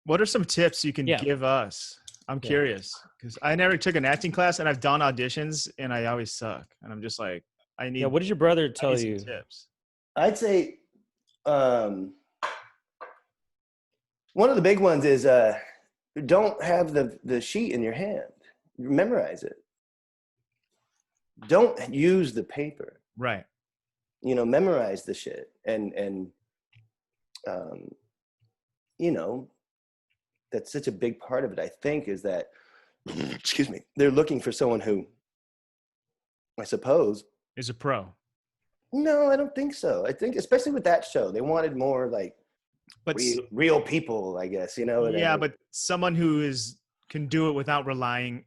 what are some tips you can give us? I'm curious because I never took an acting class, and I've done auditions, and I always suck. And I'm just like, I need. Yeah, what did your brother tell you? Tips. I'd say one of the big ones is don't have the sheet in your hand. Memorize it. Don't use the paper. Right. You know, memorize the shit. And you know, that's such a big part of it, I think, is that, excuse me, they're looking for someone who, I suppose, is a pro. No, I don't think so. I think, especially with that show, they wanted more like real people, I guess, you know? Yeah, but someone who can do it without relying,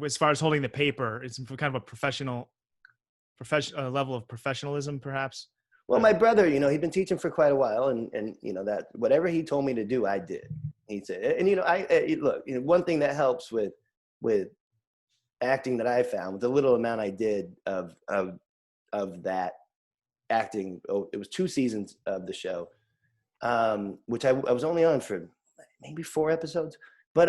as far as holding the paper, it's kind of a professional level of professionalism, perhaps. Well, my brother, you know, he'd been teaching for quite a while, and you know, that whatever he told me to do, I did. He said, and you know, look, you know, one thing that helps with acting that I found, with the little amount I did of that acting, it was 2 seasons of the show, which I was only on for maybe 4 episodes, but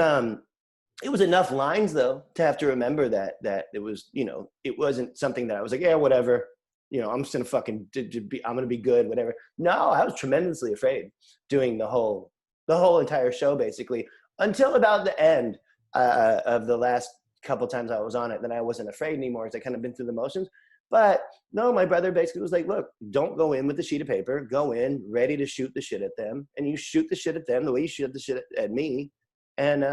It was enough lines though to have to remember that it was, you know, it wasn't something that I was like, yeah, whatever, you know, I'm just gonna fucking I'm gonna be good, whatever. No, I was tremendously afraid doing the whole entire show basically until about the end of the last couple times I was on it. Then I wasn't afraid anymore as I kind of been through the motions. But no, my brother basically was like, look, don't go in with the sheet of paper. Go in ready to shoot the shit at them, and you shoot the shit at them the way you shoot the shit at me, and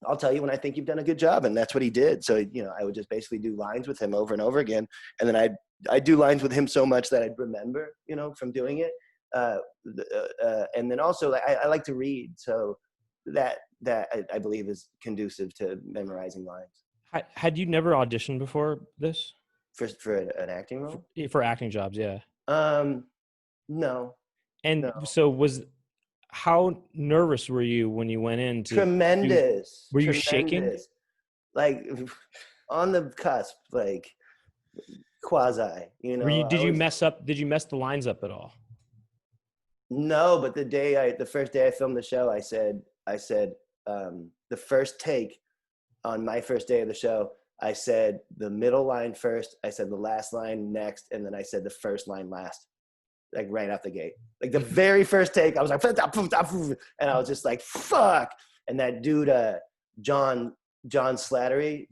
I'll tell you when I think you've done a good job. And that's what he did. So, you know, I would just basically do lines with him over and over again. And then I'd do lines with him so much that I'd remember, you know, from doing it. And then also I like to read. So that I believe is conducive to memorizing lines. Had you never auditioned before this? For an acting role? For acting jobs, yeah. No. And No. so how nervous were you when you went in? Tremendous. Were you Tremendous. shaking? Like on the cusp, like quasi, you know. Did you mess the lines up at all? No, but the first day I filmed the show, I said the first take on my first day of the show, I said the middle line first, I said the last line next, and then I said the first line last. Like right out the gate. Like the very first take, I was like, and I was just like, fuck. And that dude, John Slattery,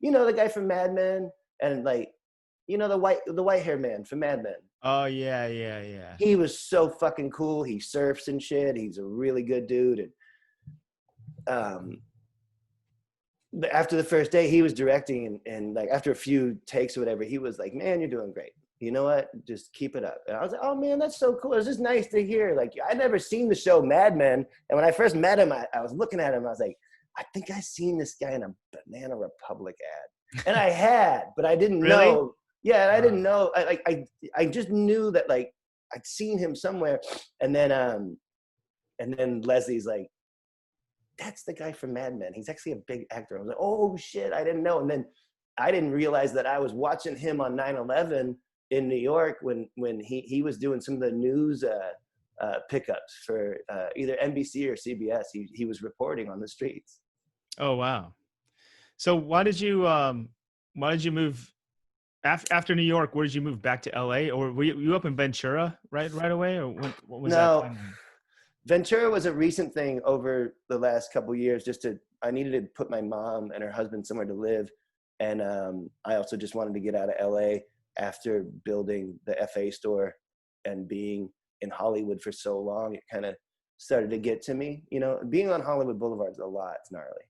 you know, the guy from Mad Men, and like, you know, the white haired man from Mad Men. Oh yeah. He was so fucking cool. He surfs and shit. He's a really good dude. And after the first day, he was directing, and like after a few takes or whatever, he was like, man, you're doing great. You know what? Just keep it up. And I was like, oh man, that's so cool. It's just nice to hear. Like, I'd never seen the show Mad Men. And when I first met him, I was looking at him. I was like, I think I've seen this guy in a Banana Republic ad. And I had, but I didn't Really? know. Yeah, I didn't know. I just knew that like I'd seen him somewhere. And then Leslie's like, that's the guy from Mad Men. He's actually a big actor. I was like, oh shit, I didn't know. And then I didn't realize that I was watching him on 9/11 in New York when he was doing some of the news pickups for either NBC or CBS. He was reporting on the streets. Oh wow. So why did you move after New York? Where did you move back to LA, or were you up in Ventura right away, or what was No. that? Ventura was a recent thing over the last couple of years. I needed to put my mom and her husband somewhere to live. And I also just wanted to get out of LA after building the FA store and being in Hollywood for so long. It kind of started to get to me, you know, being on Hollywood Boulevard is a lot. It's gnarly.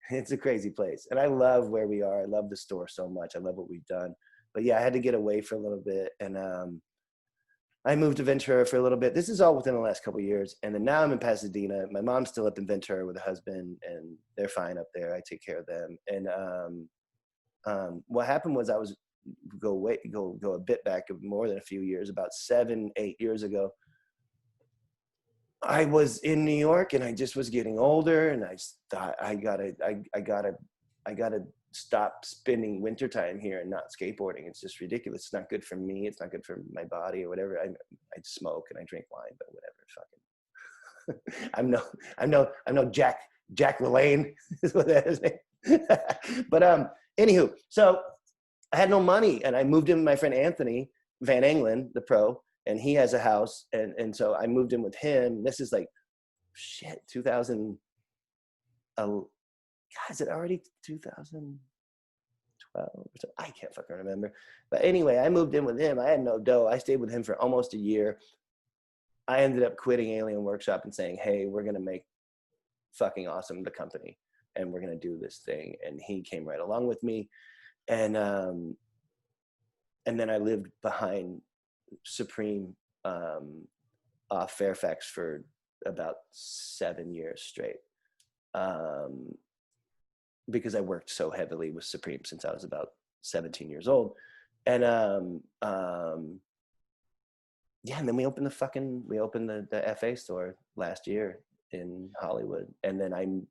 It's a crazy place. And I love where we are. I love the store so much. I love what we've done. But yeah, I had to get away for a little bit. And I moved to Ventura for a little bit. This is all within the last couple of years. And then now I'm in Pasadena. My mom's still up in Ventura with a husband, and they're fine up there. I take care of them. And what happened was I was go a bit back, more than a few years, about 7-8 years ago. I was in New York, and I just was getting older, and I thought I gotta stop spending wintertime here and not skateboarding. It's just ridiculous. It's not good for me. It's not good for my body or whatever. I smoke and I drink wine, but whatever. Fucking, I'm no Jack LaLanne is what that is. But anywho, so I had no money, and I moved in with my friend Anthony Van Engelen, the pro, and he has a house, and so I moved in with him. This is like 2000. God, is it already 2012 or so? I can't fucking remember. But anyway, I moved in with him. I had no dough. I stayed with him for almost a year. I ended up quitting Alien Workshop and saying, hey, we're going to make fucking awesome the company, and we're going to do this thing. And he came right along with me. And then I lived behind Supreme off Fairfax for about 7 years straight. Because I worked so heavily with Supreme since I was about 17 years old. And yeah, and then we opened the FA store last year in Hollywood. And then I'm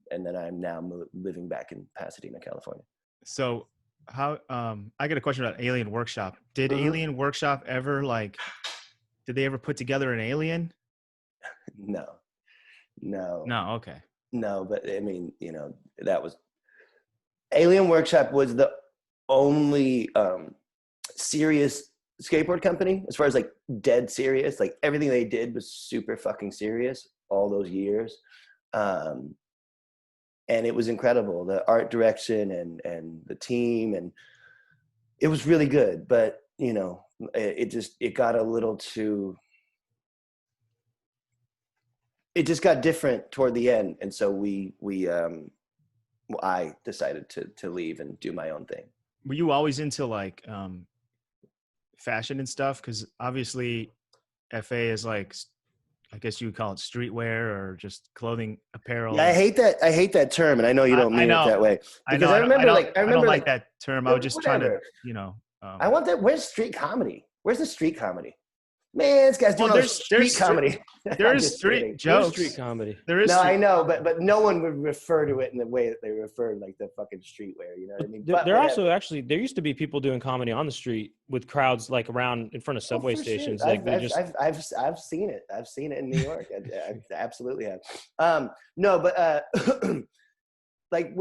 now living back in Pasadena, California. So how I got a question about Alien Workshop. Did Alien Workshop ever did they ever put together an alien? No. No. No, okay. No, but I mean, that was Alien Workshop was the only serious skateboard company as far as like dead serious. Like everything they did was super fucking serious all those years. And it was incredible, the art direction and the team, and it was really good. But it got a little too. It just got different toward the end, and so I decided to leave and do my own thing. Were you always into like fashion and stuff? Because obviously, FA is like, I guess you would call it streetwear or just clothing, apparel. Yeah, I hate that term, and I know you don't mean it that way. Because I remember like that term. I was just trying to, I want that. Where's street comedy? Where's the street comedy? Man, this guy's doing street comedy. There is street jokes. Street comedy. There is. No, I know, but no one would refer to it in the way that they refer like the fucking streetwear. You know what I mean? There also actually there used to be people doing comedy on the street with crowds like around in front of subway stations. Sure. Like I've seen it. I've seen it in New York. I absolutely have. No, but like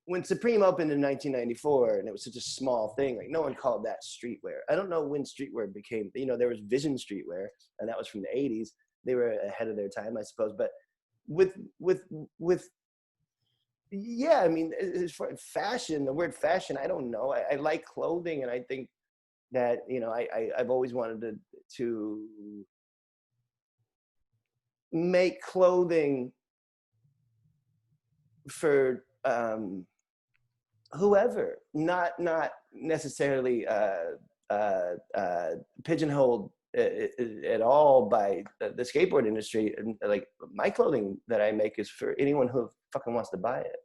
when Supreme opened in 1994 and it was such a small thing, like no one called that streetwear. I don't know when streetwear became, there was Vision Streetwear, and that was from the 80s. They were ahead of their time, I suppose. But yeah, I mean, as far as fashion, the word fashion, I don't know. I like clothing, and I think that, I've always wanted to make clothing for, whoever, not necessarily pigeonholed at all by the skateboard industry. And like my clothing that I make is for anyone who fucking wants to buy it,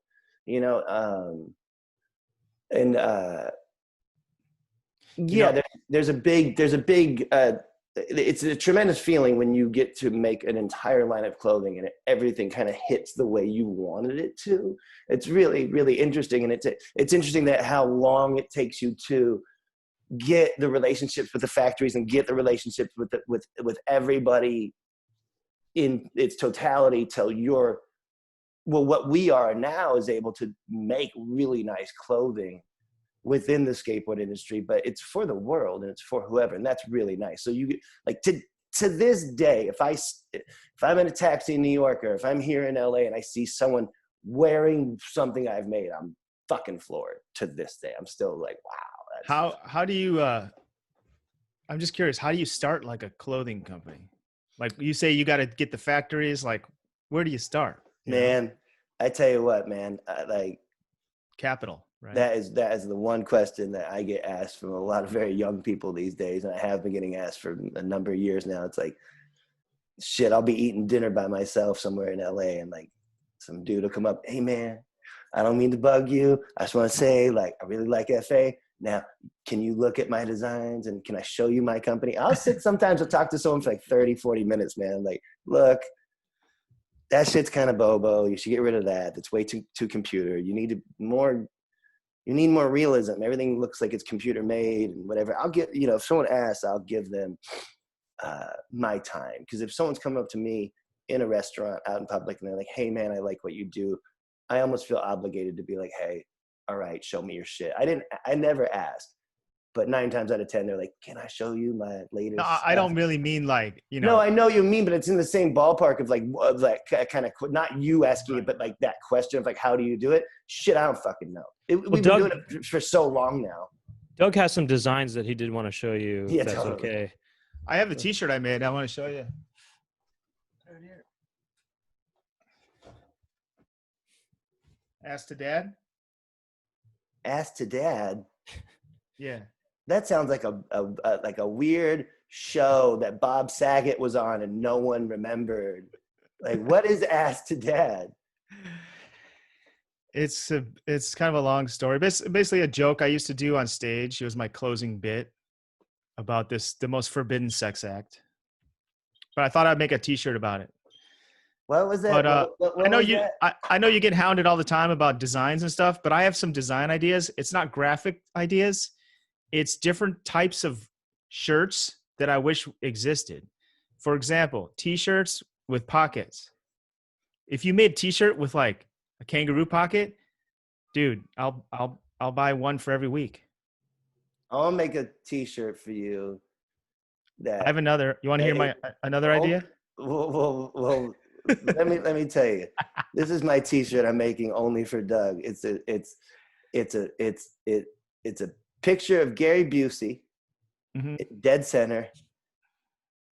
there's a big it's a tremendous feeling when you get to make an entire line of clothing and everything kind of hits the way you wanted it to. It's really, really interesting. And it's interesting that how long it takes you to get the relationships with the factories and get the relationships with everybody in its totality till what we are now is able to make really nice clothing within the skateboard industry, but it's for the world and it's for whoever, and that's really nice. So you like to this day, if I'm in a taxi in New York or if I'm here in LA and I see someone wearing something I've made, I'm fucking floored to this day. I'm still like, wow. How do you? I'm just curious. How do you start like a clothing company? Like you say, you got to get the factories. Like, where do you start? Man, I tell you what, man. Like capital. Right. That is the one question that I get asked from a lot of very young people these days, and I have been getting asked for a number of years now. It's like, shit, I'll be eating dinner by myself somewhere in LA, and like some dude will come up, hey man, I don't mean to bug you. I just want to say, like, I really like FA. Now, can you look at my designs and can I show you my company? I'll sit sometimes and talk to someone for like 30, 40 minutes, man. Like, look, that shit's kind of bobo. You should get rid of that. That's way too computer. You need more realism. Everything looks like it's computer made and whatever. I'll get, if someone asks, I'll give them my time. Because if someone's coming up to me in a restaurant out in public and they're like, hey man, I like what you do, I almost feel obligated to be like, hey, all right, show me your shit. I never asked, but 9 times out of 10, they're like, can I show you my latest? No, I don't really mean like, No, I know you mean, but it's in the same ballpark of like kind of, not you asking it, but like that question of like, how do you do it? Shit, I don't fucking know. We've been doing it for so long now. Doug has some designs that he did want to show you. Yeah, if that's totally. Okay. I have the t-shirt I made. I want to show you. Right here. Ask to Dad. Ask to Dad. Yeah. That sounds like a weird show that Bob Saget was on and no one remembered. Like, what is Ask to Dad? It's kind of a long story. Basically a joke I used to do on stage. It was my closing bit about the most forbidden sex act. But I thought I'd make a t-shirt about it. What was that? But I know you get hounded all the time about designs and stuff, but I have some design ideas. It's not graphic ideas. It's different types of shirts that I wish existed. For example, t-shirts with pockets. If you made a t-shirt with like a kangaroo pocket, dude, I'll buy one for every week. I'll make a T-shirt for you. That I have another. You want to hear my another idea? Well, let me tell you. This is my T-shirt I'm making only for Doug. It's a picture of Gary Busey, dead center,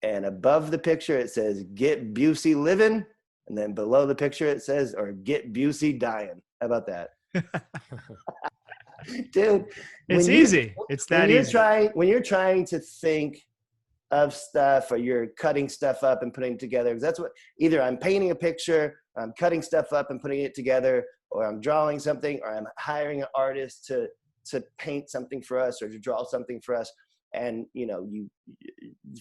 and above the picture it says "Get Busey living," and then below the picture it says "Or get Busey dying." How about that? Dude, It's easy. It's that easy. When you're trying to think of stuff, or you're cutting stuff up and putting it together, because that's what, either I'm painting a picture, I'm cutting stuff up and putting it together, or I'm drawing something, or I'm hiring an artist to paint something for us or to draw something for us. And, you know, you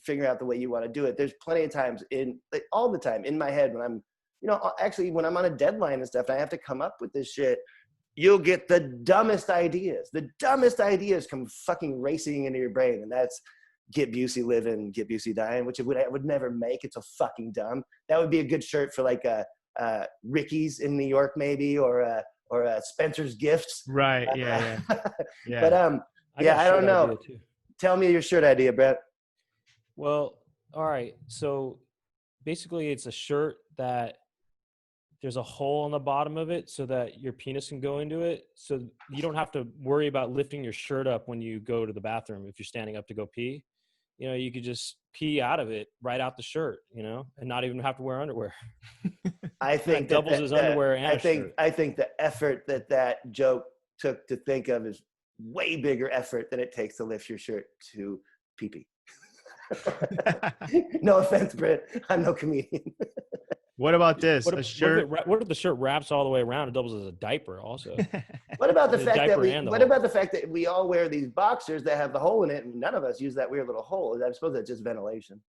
figure out the way you want to do it. There's plenty of times all the time in my head when I'm, you know, actually when I'm on a deadline and stuff, and I have to come up with this shit, you'll get the dumbest ideas. The dumbest ideas come fucking racing into your brain. And that's "Get Busey living, get Busey dying," which I would never make. It's so fucking dumb. That would be a good shirt for like Ricky's in New York, maybe, or Spencer's Gifts. Right. Yeah. Yeah. But I don't know. Tell me your shirt idea, Brent. Well, all right. So basically it's a shirt that there's a hole on the bottom of it so that your penis can go into it. So you don't have to worry about lifting your shirt up when you go to the bathroom. If you're standing up to go pee, you know, you could just pee out of it right out the shirt, you know, and not even have to wear underwear. I think that doubles as underwear and I think the effort that joke took to think of is way bigger effort than it takes to lift your shirt to pee-pee. No offense, Brent. I'm no comedian. What about this? What if the shirt wraps all the way around? It doubles as a diaper also. What about the fact that we all wear these boxers that have the hole in it, and none of us use that weird little hole? I suppose that's just ventilation.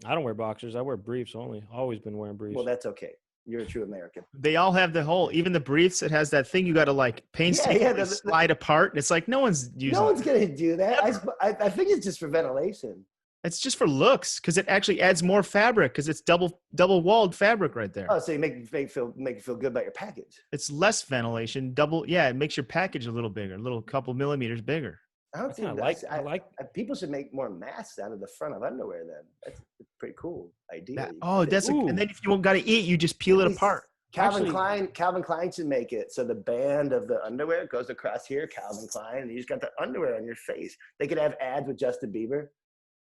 I don't wear boxers. I wear briefs only. Always been wearing briefs. Well, that's okay. You're a true American. They all have the hole. Even the briefs, it has that thing you got to like painstakingly slide apart. And it's like no one's going to do that. I think it's just for ventilation. It's just for looks, because it actually adds more fabric, because it's double walled fabric right there. Oh, so you make you feel good about your package. It's less ventilation. It makes your package a little bigger, a little couple millimeters bigger. I like people should make more masks out of the front of underwear. Then that's a pretty cool idea. And then if you got to eat, you just peel it apart. Calvin Klein should make it so the band of the underwear goes across here, Calvin Klein, and you just got the underwear on your face. They could have ads with Justin Bieber.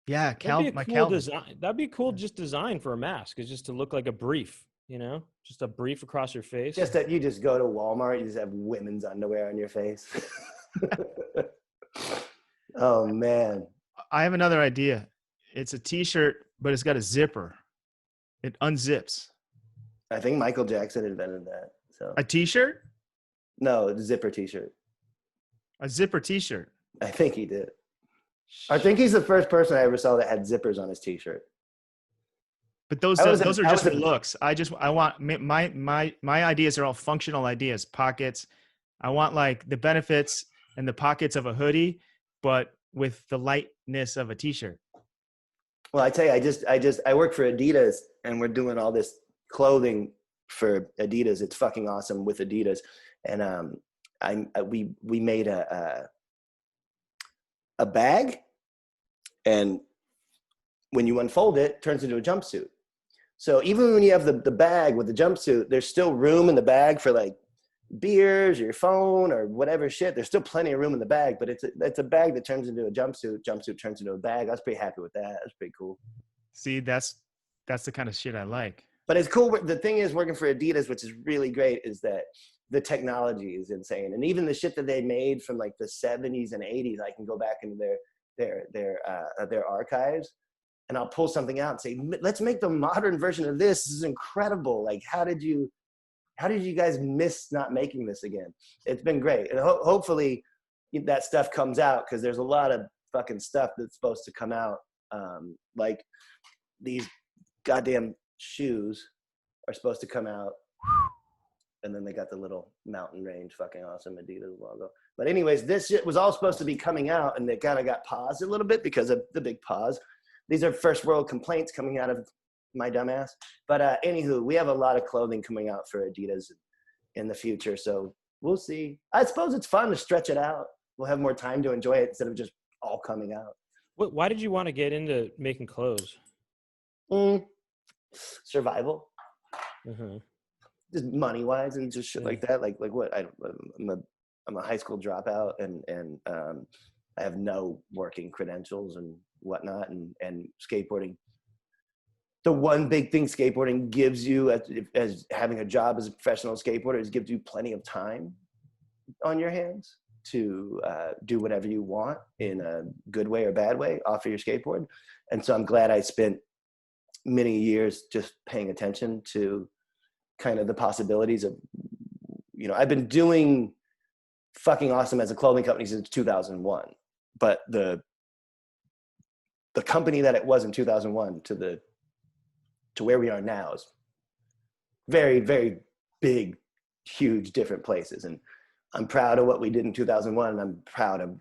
Yeah, design. That'd be cool. Just design for a mask is just to look like a brief, you know, just a brief across your face. Just that you just go to Walmart, you just have women's underwear on your face. Oh man, I have another idea. It's a T-shirt, but it's got a zipper. It unzips. I think Michael Jackson invented that. So a T-shirt? No, a zipper T-shirt. A zipper T-shirt. I think he did. I think he's the first person I ever saw that had zippers on his T-shirt. But those are just for looks. I want my ideas are all functional ideas. Pockets. I want like the benefits and the pockets of a hoodie, but with the lightness of a T-shirt. Well, I tell you, I work for Adidas, and we're doing all this clothing for Adidas. It's fucking awesome with Adidas, and we made a bag, and when you unfold it, it turns into a jumpsuit. So even when you have the bag with the jumpsuit, there's still room in the bag for like beers or your phone or whatever shit. There's still plenty of room in the bag, but it's a bag that turns into a jumpsuit. Jumpsuit turns into a bag. I was pretty happy with that. That's pretty cool. See, that's the kind of shit I like. But it's cool. The thing is, working for Adidas, which is really great, is that the technology is insane. And even the shit that they made from like the 70s and 80s, I can go back into their archives, and I'll pull something out and say, let's make the modern version of this. This is incredible. Like, how did you guys miss not making this again? It's been great. And hopefully that stuff comes out, because there's a lot of fucking stuff that's supposed to come out. Like these goddamn shoes are supposed to come out. And then they got the little mountain range, fucking awesome Adidas logo. But anyways, this shit was all supposed to be coming out, and they kind of got paused a little bit because of the big pause. These are first world complaints coming out of my dumbass. But anywho, we have a lot of clothing coming out for Adidas in the future, so we'll see. I suppose it's fun to stretch it out. We'll have more time to enjoy it instead of just all coming out. Why did you want to get into making clothes? Survival. Uh-huh. Just money wise and just shit like that. Like what? I'm a high school dropout and I have no working credentials and whatnot, and skateboarding. The one big thing skateboarding gives you as having a job as a professional skateboarder is gives you plenty of time on your hands to do whatever you want in a good way or bad way off of your skateboard. And so I'm glad I spent many years just paying attention to kind of the possibilities of, I've been doing fucking awesome as a clothing company since 2001, but the company that it was in 2001 to where we are now is very, very big, huge, different places. And I'm proud of what we did in 2001, and I'm proud of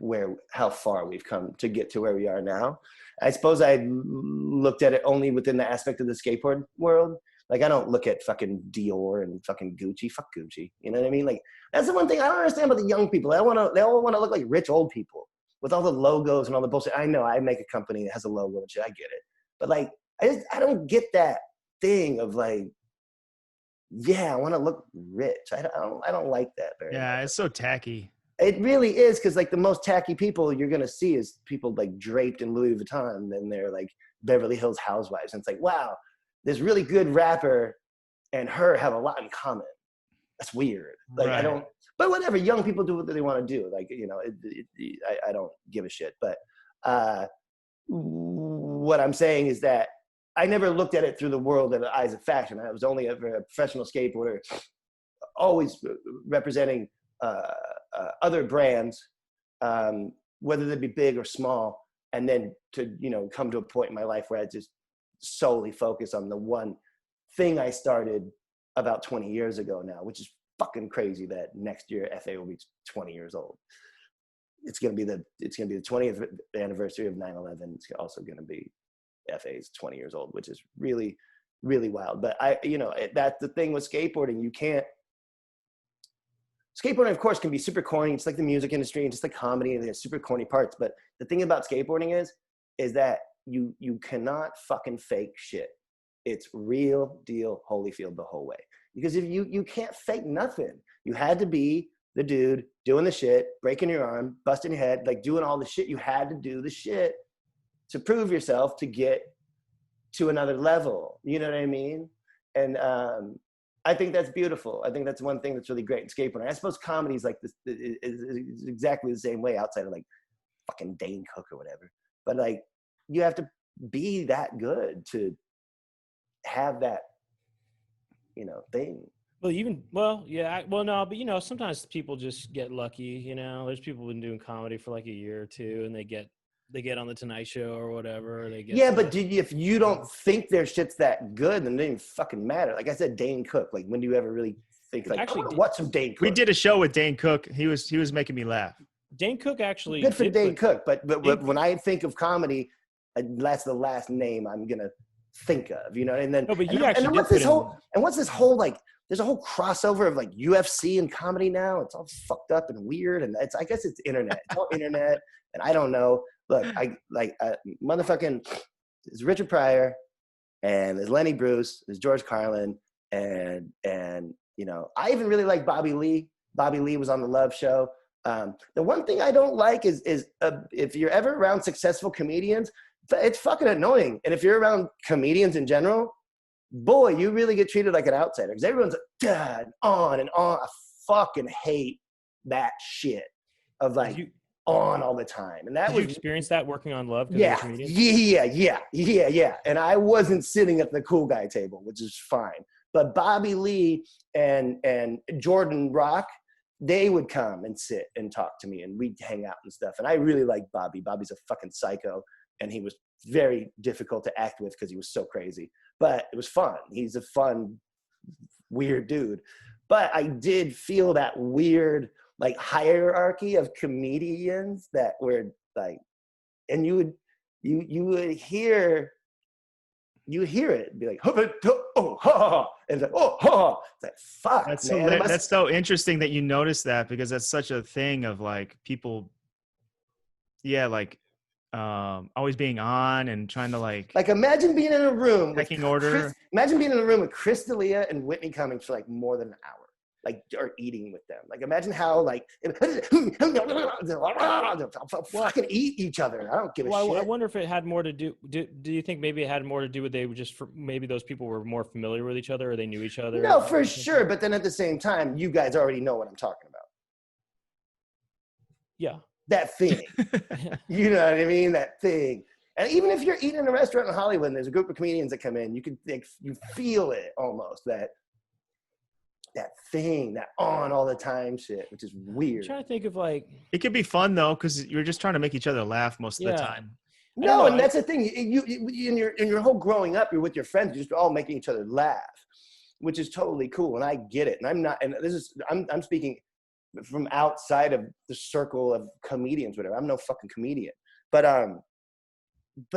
how far we've come to get to where we are now. I suppose I looked at it only within the aspect of the skateboard world. Like, I don't look at fucking Dior and fucking Gucci. Fuck Gucci. You know what I mean? Like, that's the one thing I don't understand about the young people. They all want to look like rich old people with all the logos and all the bullshit. I know I make a company that has a logo and shit. I get it. But like, I don't get that thing of like, yeah, I want to look rich. I don't like that very much. It's so tacky. It really is, because like the most tacky people you're gonna see is people like draped in Louis Vuitton, and they're like Beverly Hills Housewives, and it's like, wow, this really good rapper and her have a lot in common. That's weird. Like, right. But whatever. Young people do what they want to do. Like, I don't give a shit. But what I'm saying is that I never looked at it through the world and the eyes of fashion. I was only ever a professional skateboarder, always representing other brands, whether they be big or small, and then to come to a point in my life where I just solely focus on the one thing I started about 20 years ago now, which is fucking crazy that next year FA will be 20 years old. It's gonna be the 20th anniversary of 9/11. It's also gonna be FA's 20 years old, which is really, really wild. But that's the thing with skateboarding. Skateboarding, of course, can be super corny. It's like the music industry and just like comedy, and there's super corny parts. But the thing about skateboarding is that you cannot fucking fake shit. It's real deal Holyfield the whole way. Because if you can't fake nothing. You had to be the dude doing the shit, breaking your arm, busting your head, like doing all the shit. You had to do the shit to prove yourself, to get to another level. You know what I mean? And I think that's beautiful. I think that's one thing that's really great in skateboarding. I suppose comedy is like this, is exactly the same way outside of like fucking Dane Cook or whatever. But like, you have to be that good to have that, thing. But sometimes people just get lucky. There's people who've been doing comedy for like a year or two, and they get on the Tonight Show or whatever. But if you don't think their shit's that good, then it doesn't even fucking matter. Like I said, Dane Cook. Like, when do you ever really think like, I want to watch some Dane Cook? We did a show with Dane Cook. He was making me laugh. Dane Cook actually good for Dane Cook. But when I think of comedy, that's the last name I'm gonna think of. And then what's this whole like? There's a whole crossover of like UFC and comedy now. It's all fucked up and weird, and I guess it's internet. It's all internet, and I don't know. Look, motherfucking, there's Richard Pryor, and there's Lenny Bruce, there's George Carlin, and I even really like Bobby Lee. Bobby Lee was on the Love Show. The one thing I don't like is if you're ever around successful comedians, it's fucking annoying. And if you're around comedians in general, boy, you really get treated like an outsider, because everyone's like, on and on. I fucking hate that shit of like on all the time. And did you experience that working on Love? Yeah. And I wasn't sitting at the cool guy table, which is fine. But Bobby Lee and Jordan Rock, they would come and sit and talk to me, and we'd hang out and stuff. And I really like Bobby. Bobby's a fucking psycho, and he was very difficult to act with because he was so crazy. But it was fun. He's a fun, weird dude. But I did feel that weird like hierarchy of comedians that were like, and you would hear you hear it be like, oh, ha, ha, and it's like, oh, ha, ha. It's like, fuck, That's man. so, that's so interesting that you notice that, because that's such a thing of like people, like always being on and trying to like imagine being in a room with pecking order. Imagine being in a room with Chris D'Elia and Whitney Cummings for like more than an hour, like, or eating with them. Like, imagine how like fucking eat each other. I don't give a shit. I wonder if it had more to do. Do you think maybe it had more to do with they were just maybe those people were more familiar with each other, or they knew each other? No, for sure. But then at the same time, you guys already know what I'm talking about. Yeah. That thing. You know what I mean? That thing. And even if you're eating in a restaurant in Hollywood and there's a group of comedians that come in, you can like, you feel it almost, that thing, that on all the time shit, which is weird. I'm trying to think of like, It could be fun though, because you're just trying to make each other laugh most of the time. No, and that's the thing. You in your whole growing up, you're with your friends, you're just all making each other laugh, which is totally cool. And I get it. And I'm speaking from outside of the circle of comedians, whatever. I'm no fucking comedian, but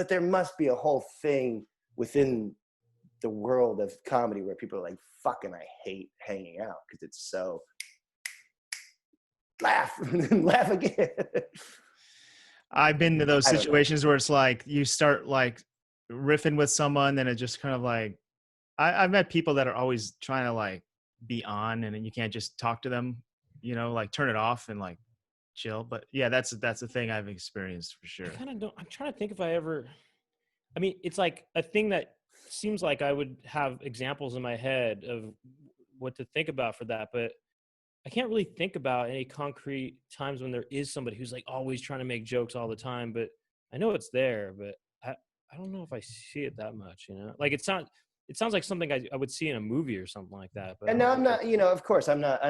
there must be a whole thing within the world of comedy where people are like, fucking, I hate hanging out because it's so laugh and laugh again. I've been to those situations where it's like you start like riffing with someone, and it just kind of like I've met people that are always trying to like be on, and then you can't just talk to them, like turn it off and like chill. But yeah, that's a thing I've experienced for sure. I kind of don't. I'm trying to think if I ever. I mean, it's like a thing that seems like I would have examples in my head of what to think about for that, but I can't really think about any concrete times when there is somebody who's like always trying to make jokes all the time. But I know it's there, but I don't know if I see it that much. Like it sounds like something I would see in a movie or something like that. But and no, I'm not. Of course, I'm not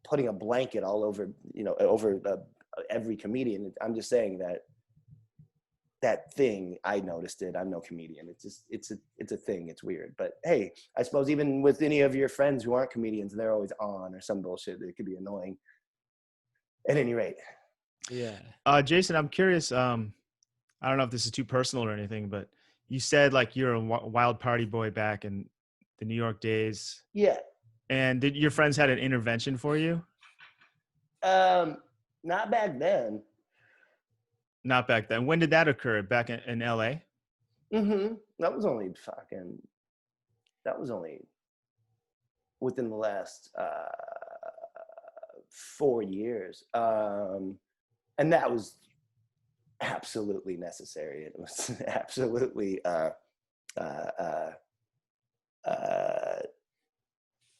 putting a blanket all over over every comedian. I'm just saying that thing, I noticed it. I'm no comedian. It's a thing. It's weird. But hey, I suppose even with any of your friends who aren't comedians and they're always on or some bullshit, it could be annoying. At any rate. Yeah. Jason, I'm curious. I don't know if this is too personal or anything, but you said like you're a wild party boy back in the New York days. Yeah. And did your friends had an intervention for you? Not back then. Not back then. When did that occur? Back in LA? Mm-hmm. That was only within the last 4 years. And that was absolutely necessary. It was absolutely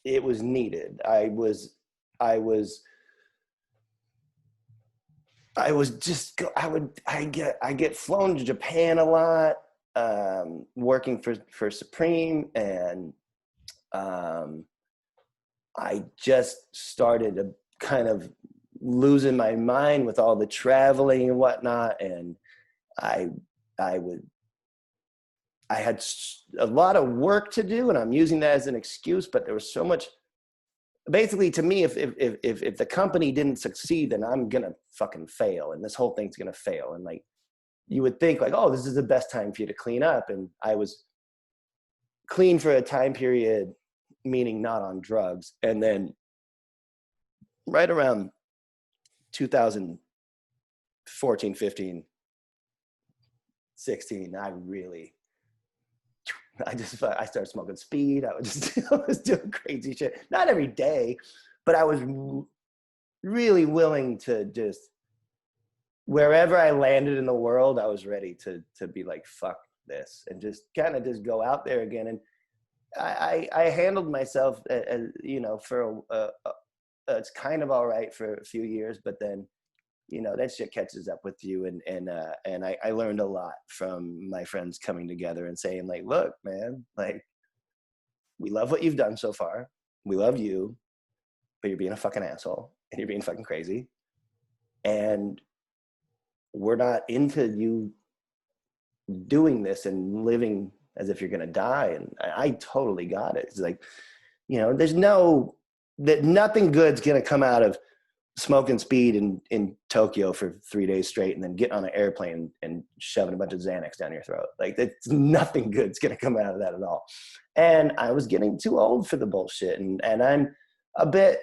it was needed. I get flown to Japan a lot, working for Supreme, and I just started to kind of losing my mind with all the traveling and whatnot, and I had a lot of work to do, and I'm using that as an excuse, but there was so much. Basically, to me, if the company didn't succeed, then I'm gonna fucking fail, and this whole thing's gonna fail. And like, you would think like, oh, this is the best time for you to clean up. And I was clean for a time period, meaning not on drugs. And then right around 2014, 15, 16, I started smoking speed. I was doing crazy shit. Not every day, but I was really willing to just, wherever I landed in the world, I was ready to be like, fuck this, and just kind of just go out there again. And I handled myself, for it's kind of all right for a few years, but then, that shit catches up with you. And I learned a lot from my friends coming together and saying like, look, man, like, we love what you've done so far. We love you, but you're being a fucking asshole and you're being fucking crazy. And we're not into you doing this and living as if you're going to die. And I totally got it. It's like, there's nothing good's going to come out of smoking speed in Tokyo for 3 days straight and then getting on an airplane and shoving a bunch of Xanax down your throat. Like, it's nothing good's going to come out of that at all. And I was getting too old for the bullshit. And I'm a bit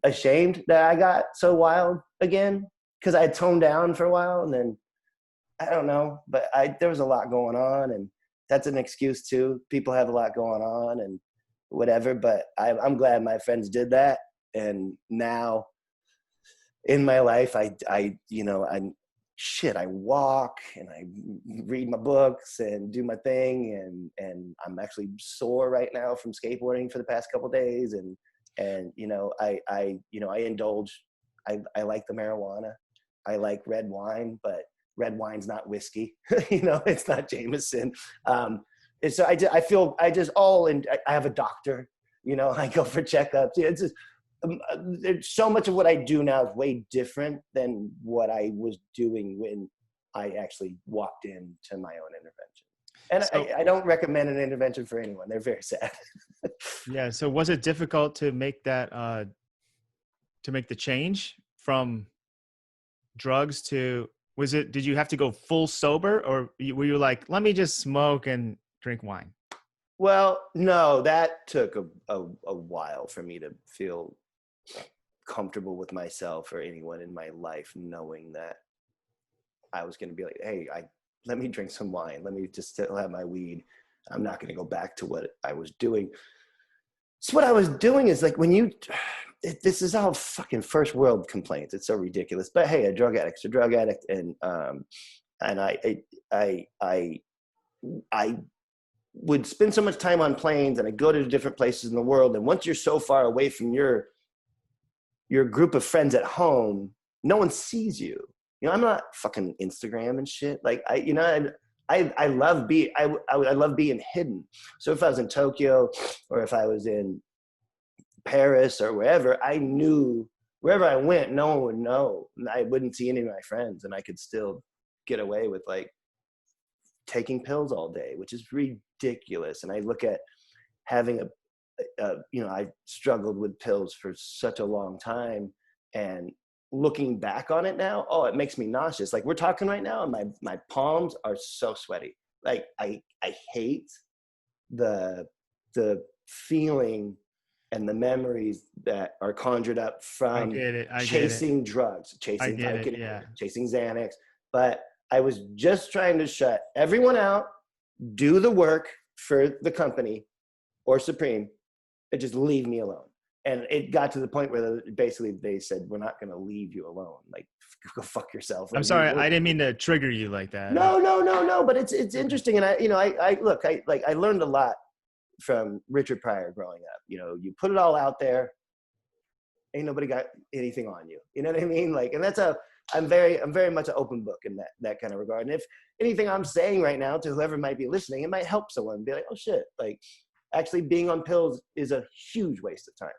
ashamed that I got so wild again, because I had toned down for a while, and then I don't know, but there was a lot going on, and that's an excuse too. People have a lot going on and whatever, but I'm glad my friends did that. And now in my life, I walk and I read my books and do my thing. And I'm actually sore right now from skateboarding for the past couple of days. And I indulge. I like the marijuana. I like red wine, but red wine's not whiskey. It's not Jameson. And so I have a doctor, I go for checkups. It's just, so much of what I do now is way different than what I was doing when I actually walked into my own intervention. And so, I don't recommend an intervention for anyone. They're very sad. Yeah. So was it difficult to make that, to make the change from drugs to, did you have to go full sober, or were you like, let me just smoke and drink wine? Well, no, that took a while for me to feel comfortable with myself or anyone in my life, knowing that I was going to be like, hey, let me drink some wine. Let me just still have my weed. I'm not going to go back to what I was doing. So what I was doing is like, this is all fucking first world complaints. It's so ridiculous. But hey, a drug addict's a drug addict. And I would spend so much time on planes, and I go to different places in the world. And once you're so far away from your group of friends at home, no one sees you. I'm not fucking Instagram and shit. Like I love being hidden. So if I was in Tokyo or if I was in Paris or wherever, I knew wherever I went, no one would know. I wouldn't see any of my friends, and I could still get away with like taking pills all day, which is ridiculous. And I look at having I struggled with pills for such a long time, and looking back on it now, it makes me nauseous. Like we're talking right now, and my palms are so sweaty. Like I hate the feeling and the memories that are conjured up from chasing drugs, chasing Vicodin, chasing Xanax. But I was just trying to shut everyone out, do the work for the company or Supreme, and just leave me alone. And it got to the point where basically they said, we're not going to leave you alone. Like, go fuck yourself. I'm sorry. I didn't mean to trigger you like that. No. But it's interesting. And I learned a lot from Richard Pryor growing up. You put it all out there. Ain't nobody got anything on you. You know what I mean? Like, and I'm very much an open book in that kind of regard. And if anything I'm saying right now to whoever might be listening, it might help someone be like, oh shit, like actually being on pills is a huge waste of time.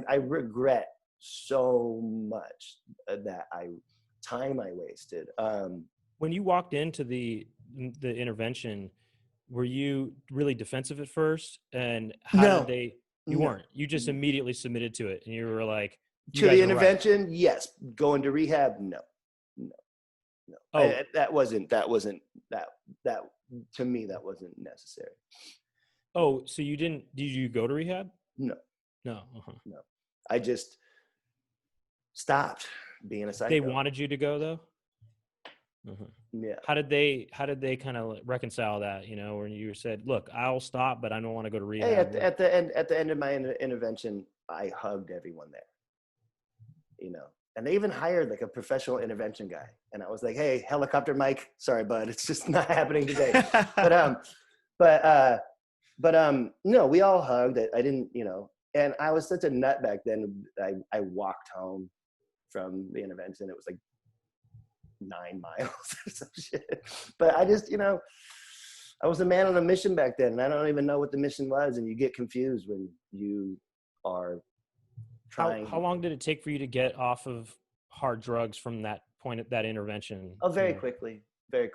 I regret so much that I wasted. When you walked into the intervention, were you really defensive at first? And how did they? You weren't. You just immediately submitted to it, and you were like, to the intervention, right. Yes. Going to rehab, no. Oh, that wasn't to me. That wasn't necessary. Oh, so you didn't? Did you go to rehab? No. Uh-huh. No. I just stopped being a psycho. They wanted you to go though. Uh-huh. Yeah. How did they kind of reconcile that? When you said, "Look, I'll stop, but I don't want to go to rehab." Hey, at the end of my intervention, I hugged everyone there. And they even hired like a professional intervention guy. And I was like, hey, helicopter Mike, sorry, bud, it's just not happening today. but no, we all hugged. I didn't, and I was such a nut back then. I walked home from the intervention. It was like 9 miles or some shit. But I just, I was a man on a mission back then. And I don't even know what the mission was. And you get confused when you are trying. How long did it take for you to get off of hard drugs from that point at that intervention? Oh, very quickly. Yeah,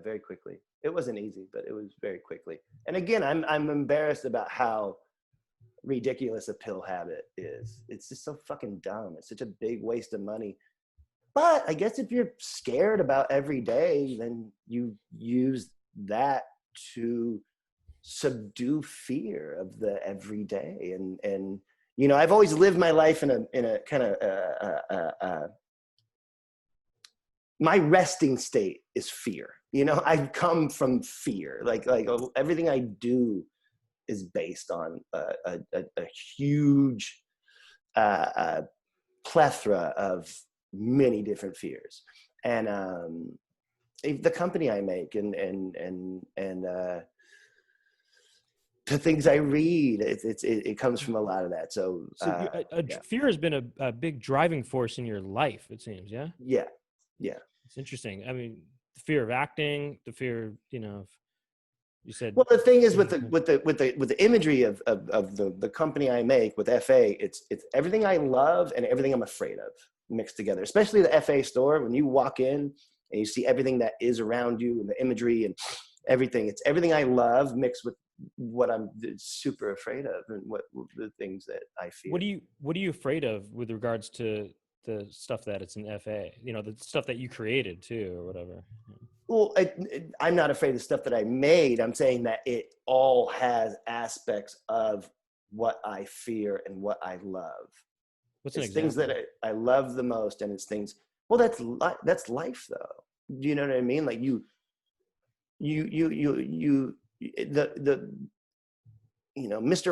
very quickly. It wasn't easy, but it was very quickly. And again, I'm embarrassed about how ridiculous a pill habit is. It's just so fucking dumb. It's such a big waste of money. But I guess if you're scared about every day, then you use that to subdue fear of the everyday. And you know, I've always lived my life in a kind of my resting state is fear. You know, I've come from fear. Like everything I do is based on a huge plethora of many different fears. And the company I make and the things I read, it comes from a lot of that. So fear has been a big driving force in your life, it seems. Yeah. Yeah. It's interesting. I mean, the fear of acting, the fear, you know, you said. Well, the thing is with the imagery of the company I make with FA, it's everything I love and everything I'm afraid of mixed together. Especially the FA store, when you walk in and you see everything that is around you and the imagery and everything. It's everything I love mixed with what I'm super afraid of and what the things that I feel. What are you afraid of with regards to the stuff that it's in FA? You know, the stuff that you created too, or whatever. Well, I'm not afraid of the stuff that I made. I'm saying that it all has aspects of what I fear and what I love. What's an example? Things that I love the most, and it's things. Well, that's life, though. Do you know what I mean? Like Mr.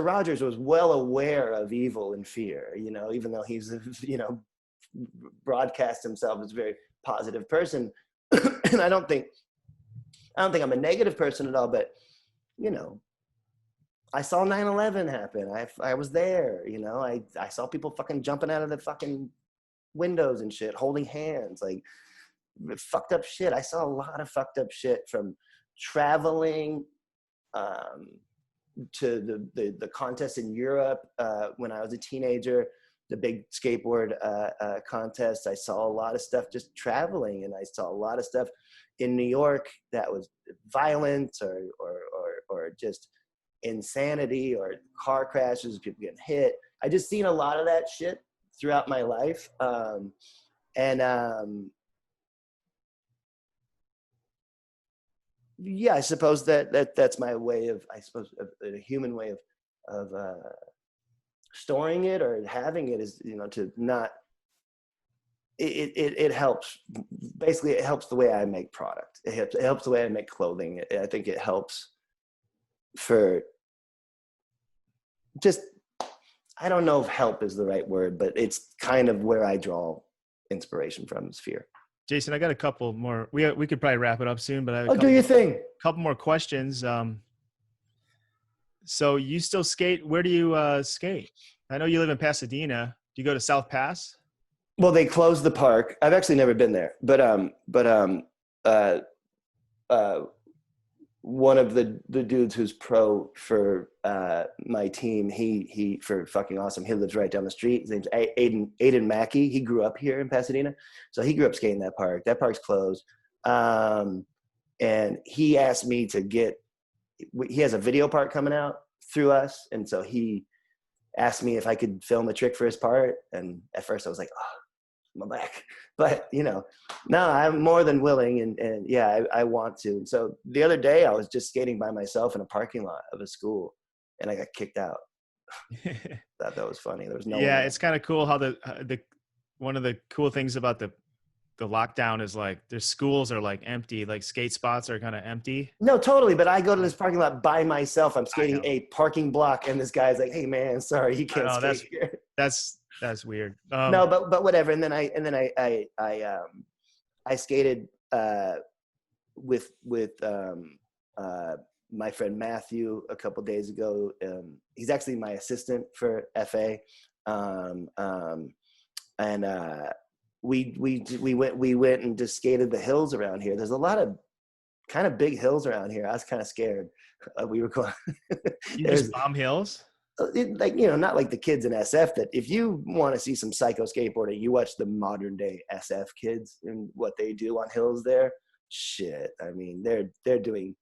Rogers was well aware of evil and fear. You know, even though he's broadcast himself as a very positive person. And I don't think I'm a negative person at all, but you know, I saw 9/11 happen. I was there, you know, I saw people fucking jumping out of the fucking windows and shit, holding hands, like fucked up shit. I saw a lot of fucked up shit from traveling to the contest in Europe when I was a teenager, the big skateboard contest. I saw a lot of stuff just traveling, and I saw a lot of stuff in New York that was violent or just insanity or car crashes, people getting hit. I just seen a lot of that shit throughout my life. Yeah, I suppose that's my way of, a human way of storing it or having it is, you know, to not, it helps. Basically, it helps the way I make product. It helps the way I make clothing. I think it helps for just, I don't know if help is the right word, but it's kind of where I draw inspiration from, is fear. Jason, I got a couple more. We could probably wrap it up soon, but I have do your thing. Couple more questions. So you still skate? Where do you skate? I know you live in Pasadena. Do you go to South Pass? Well, they closed the park. I've actually never been there, but one of the dudes who's pro for my team, he for fucking awesome. He lives right down the street. His name's Aiden Mackey. He grew up here in Pasadena, so he grew up skating that park. That park's closed, and he asked me to get. He has a video part coming out through us, and so he asked me if I could film a trick for his part. And at first, I was like, "Oh, my back," but you know, no, I'm more than willing, and yeah, I want to. And so the other day I was just skating by myself in a parking lot of a school, and I got kicked out. Thought that was funny. There was no yeah, one it's kind of cool how the one of the cool things about the lockdown is like their schools are like empty, like skate spots are kind of empty. No, totally. But I go to this parking lot by myself. I'm skating a parking block, and this guy's like, "Hey man, sorry, you can't skate here." That's weird. No, but whatever. And then I skated with my friend Matthew a couple days ago. He's actually my assistant for FA, and we went and just skated the hills around here. There's a lot of kind of big hills around here. I was kind of scared. We were going. You just bomb hills. Like, you know, not like the kids in SF, that if you want to see some psycho skateboarding, you watch the modern day SF kids and what they do on hills there. Shit. I mean, they're doing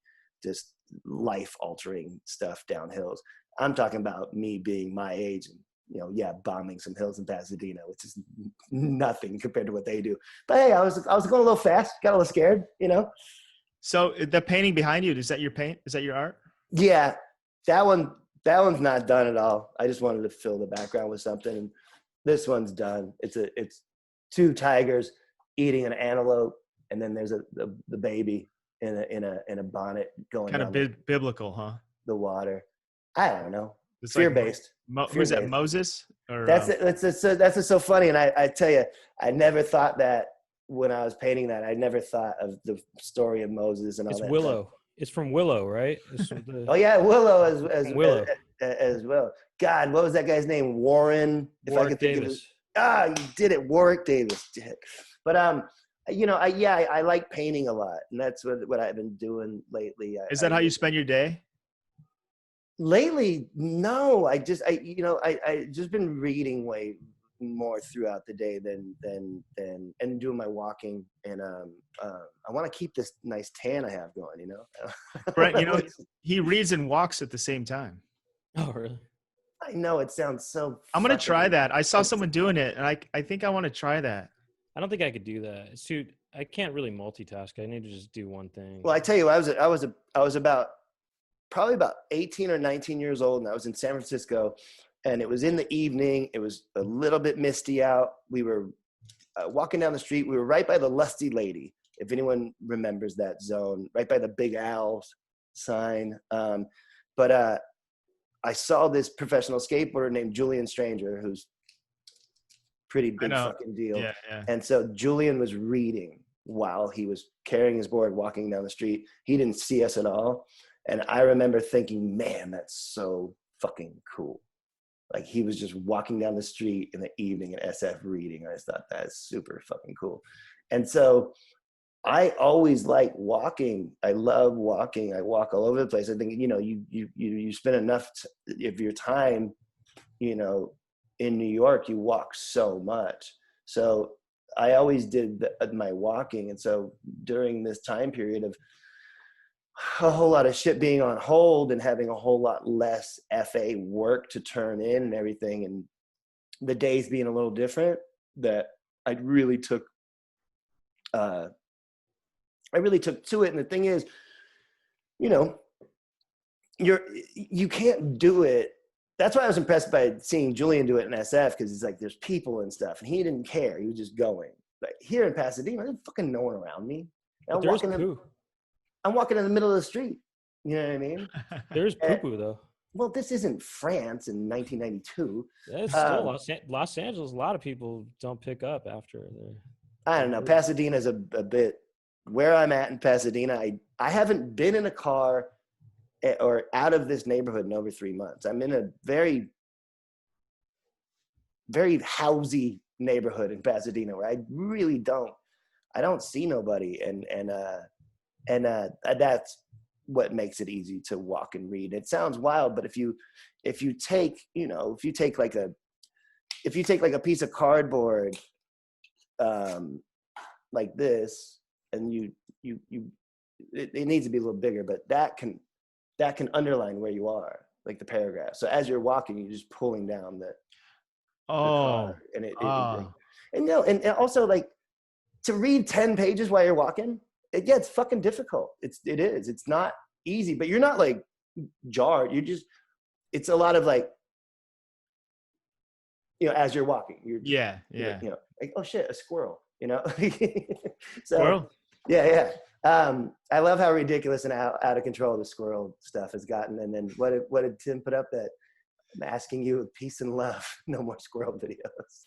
this life-altering stuff down hills. I'm talking about me being my age and, bombing some hills in Pasadena, which is nothing compared to what they do. But hey, I was going a little fast, got a little scared, So the painting behind you, is that your paint? Is that your art? Yeah, that one's not done at all. I just wanted to fill the background with something. And this one's done. It's two tigers eating an antelope, and then there's the baby in a bonnet going Kind down of biblical, huh? the water. I don't know. It's Fear-based. Who's that? Moses? Or That's so funny. And I tell you, I never thought that when I was painting that. I never thought of the story of Moses and all It's that. Willow. It's from Willow, right? Oh yeah, Willow as Willow. as well. God, what was that guy's name? Warren. Warwick Davis. You did it. Warwick Davis did it. But I like painting a lot, and that's what I've been doing lately. Is that how you spend your day? Lately, no. I just been reading way more throughout the day than and doing my walking, and I want to keep this nice tan I have going. Brent, he reads and walks at the same time. Oh, really? I know it sounds so. I'm gonna try that. I saw someone doing it, and I think I want to try that. I don't think I could do that. It's too. I can't really multitask. I need to just do one thing. Well, I tell you, I was probably about 18 or 19 years old, and I was in San Francisco, and it was in the evening. It was a little bit misty out. We were walking down the street. We were right by the Lusty Lady, if anyone remembers that zone, right by the Big Al sign. But I saw this professional skateboarder named Julian Stranger, who's pretty big fucking deal. Yeah. And so Julian was reading while he was carrying his board, walking down the street. He didn't see us at all. And I remember thinking, man, that's so fucking cool. Like he was just walking down the street in the evening in SF reading. I just thought that's super fucking cool. And so I always like walking. I love walking. I walk all over the place. I think, you spend enough of your time, in New York, you walk so much. So I always did my walking. And so during this time period of a whole lot of shit being on hold and having a whole lot less FA work to turn in and everything, and the days being a little different, that I really took to it. And the thing is, you can't do it. That's why I was impressed by seeing Julian do it in SF, because he's like, there's people and stuff, and he didn't care. He was just going. But here in Pasadena, there's fucking no one around me. I'm walking in the middle of the street. You know what I mean? There's poo-poo, though. Well, this isn't France in 1992. It's still Los Angeles. A lot of people don't pick up after. I don't know. Pasadena's a bit where I'm at in Pasadena. I haven't been in a car or out of this neighborhood in over 3 months. I'm in a very, very housey neighborhood in Pasadena where I really don't see nobody. And that's what makes it easy to walk and read. It sounds wild, but if you take like a piece of cardboard, like this, and it needs to be a little bigger, but that can underline where you are, like the paragraph. So as you're walking, you're just pulling down the card, and also like to read 10 pages while you're walking. It gets fucking difficult. It's not easy, but you're not like jarred. It's a lot of like, as you're walking, you're like, oh shit, a squirrel, So, Squirrel? Yeah. I love how ridiculous and out of control the squirrel stuff has gotten. And then what did Tim put up? That I'm asking you with peace and love, no more squirrel videos.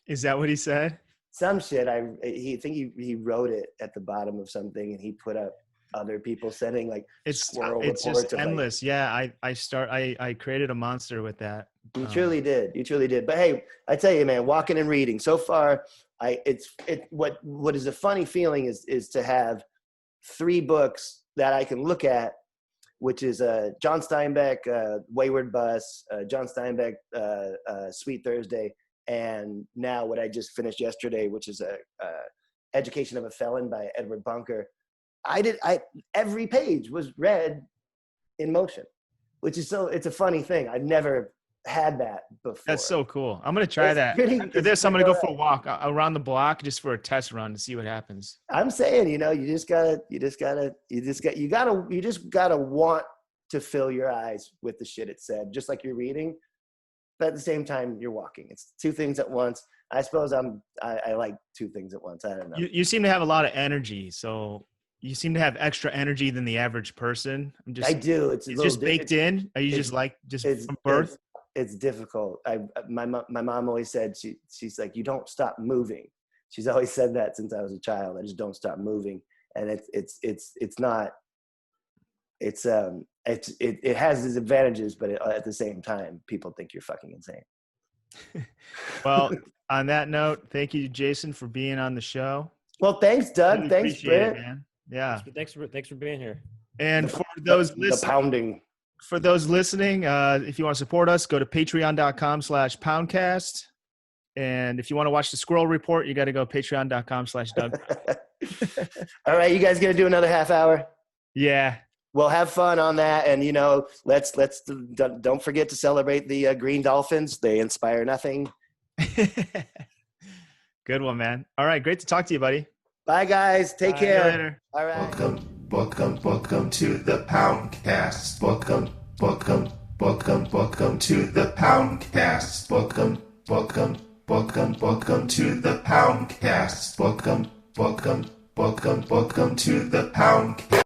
Is that what he said? Some shit. He wrote it at the bottom of something, and he put up other people sending like squirrel it's reports. just endless. I created a monster with that. You truly did. But hey, I tell you, man, walking and reading so far, what is a funny feeling is to have 3 books that I can look at, which is John Steinbeck, Wayward Bus, John Steinbeck, Sweet Thursday, and now what I just finished yesterday, which is Education of a Felon by Edward Bunker. every page was read in motion, which is it's a funny thing. I've never had that before. That's so cool. I'm gonna try that. I'm gonna go for a walk around the block just for a test run to see what happens. I'm saying, you just gotta want to fill your eyes with the shit it said, just like you're reading, but at the same time you're walking. It's two things at once. I suppose I like two things at once. I don't know. You seem to have a lot of energy, so you seem to have extra energy than the average person. I do. It's just baked in. Are you just from birth? It's difficult. My mom always said she's like, you don't stop moving. She's always said that since I was a child. I just don't stop moving, and it has its advantages, but at the same time, people think you're fucking insane. Well, on that note, thank you, Jason, for being on the show. Well, thanks, Doug. Really thanks, Brent. man. Yeah. Thanks for being here. And for those the pounding. For those listening, if you want to support us, go to patreon.com/poundcast. And if you want to watch the Squirrel Report, you got to go patreon.com/Doug. All right, you guys gonna do another half hour? Yeah. Well, have fun on that, and let's don't forget to celebrate the Green Dolphins. They inspire nothing. Good one, man. All right, great to talk to you, buddy. Bye, guys. Take care. Later. All right. Welcome to the Poundcast. Welcome to the Poundcast. Welcome to the Poundcast. Welcome to the Poundcast.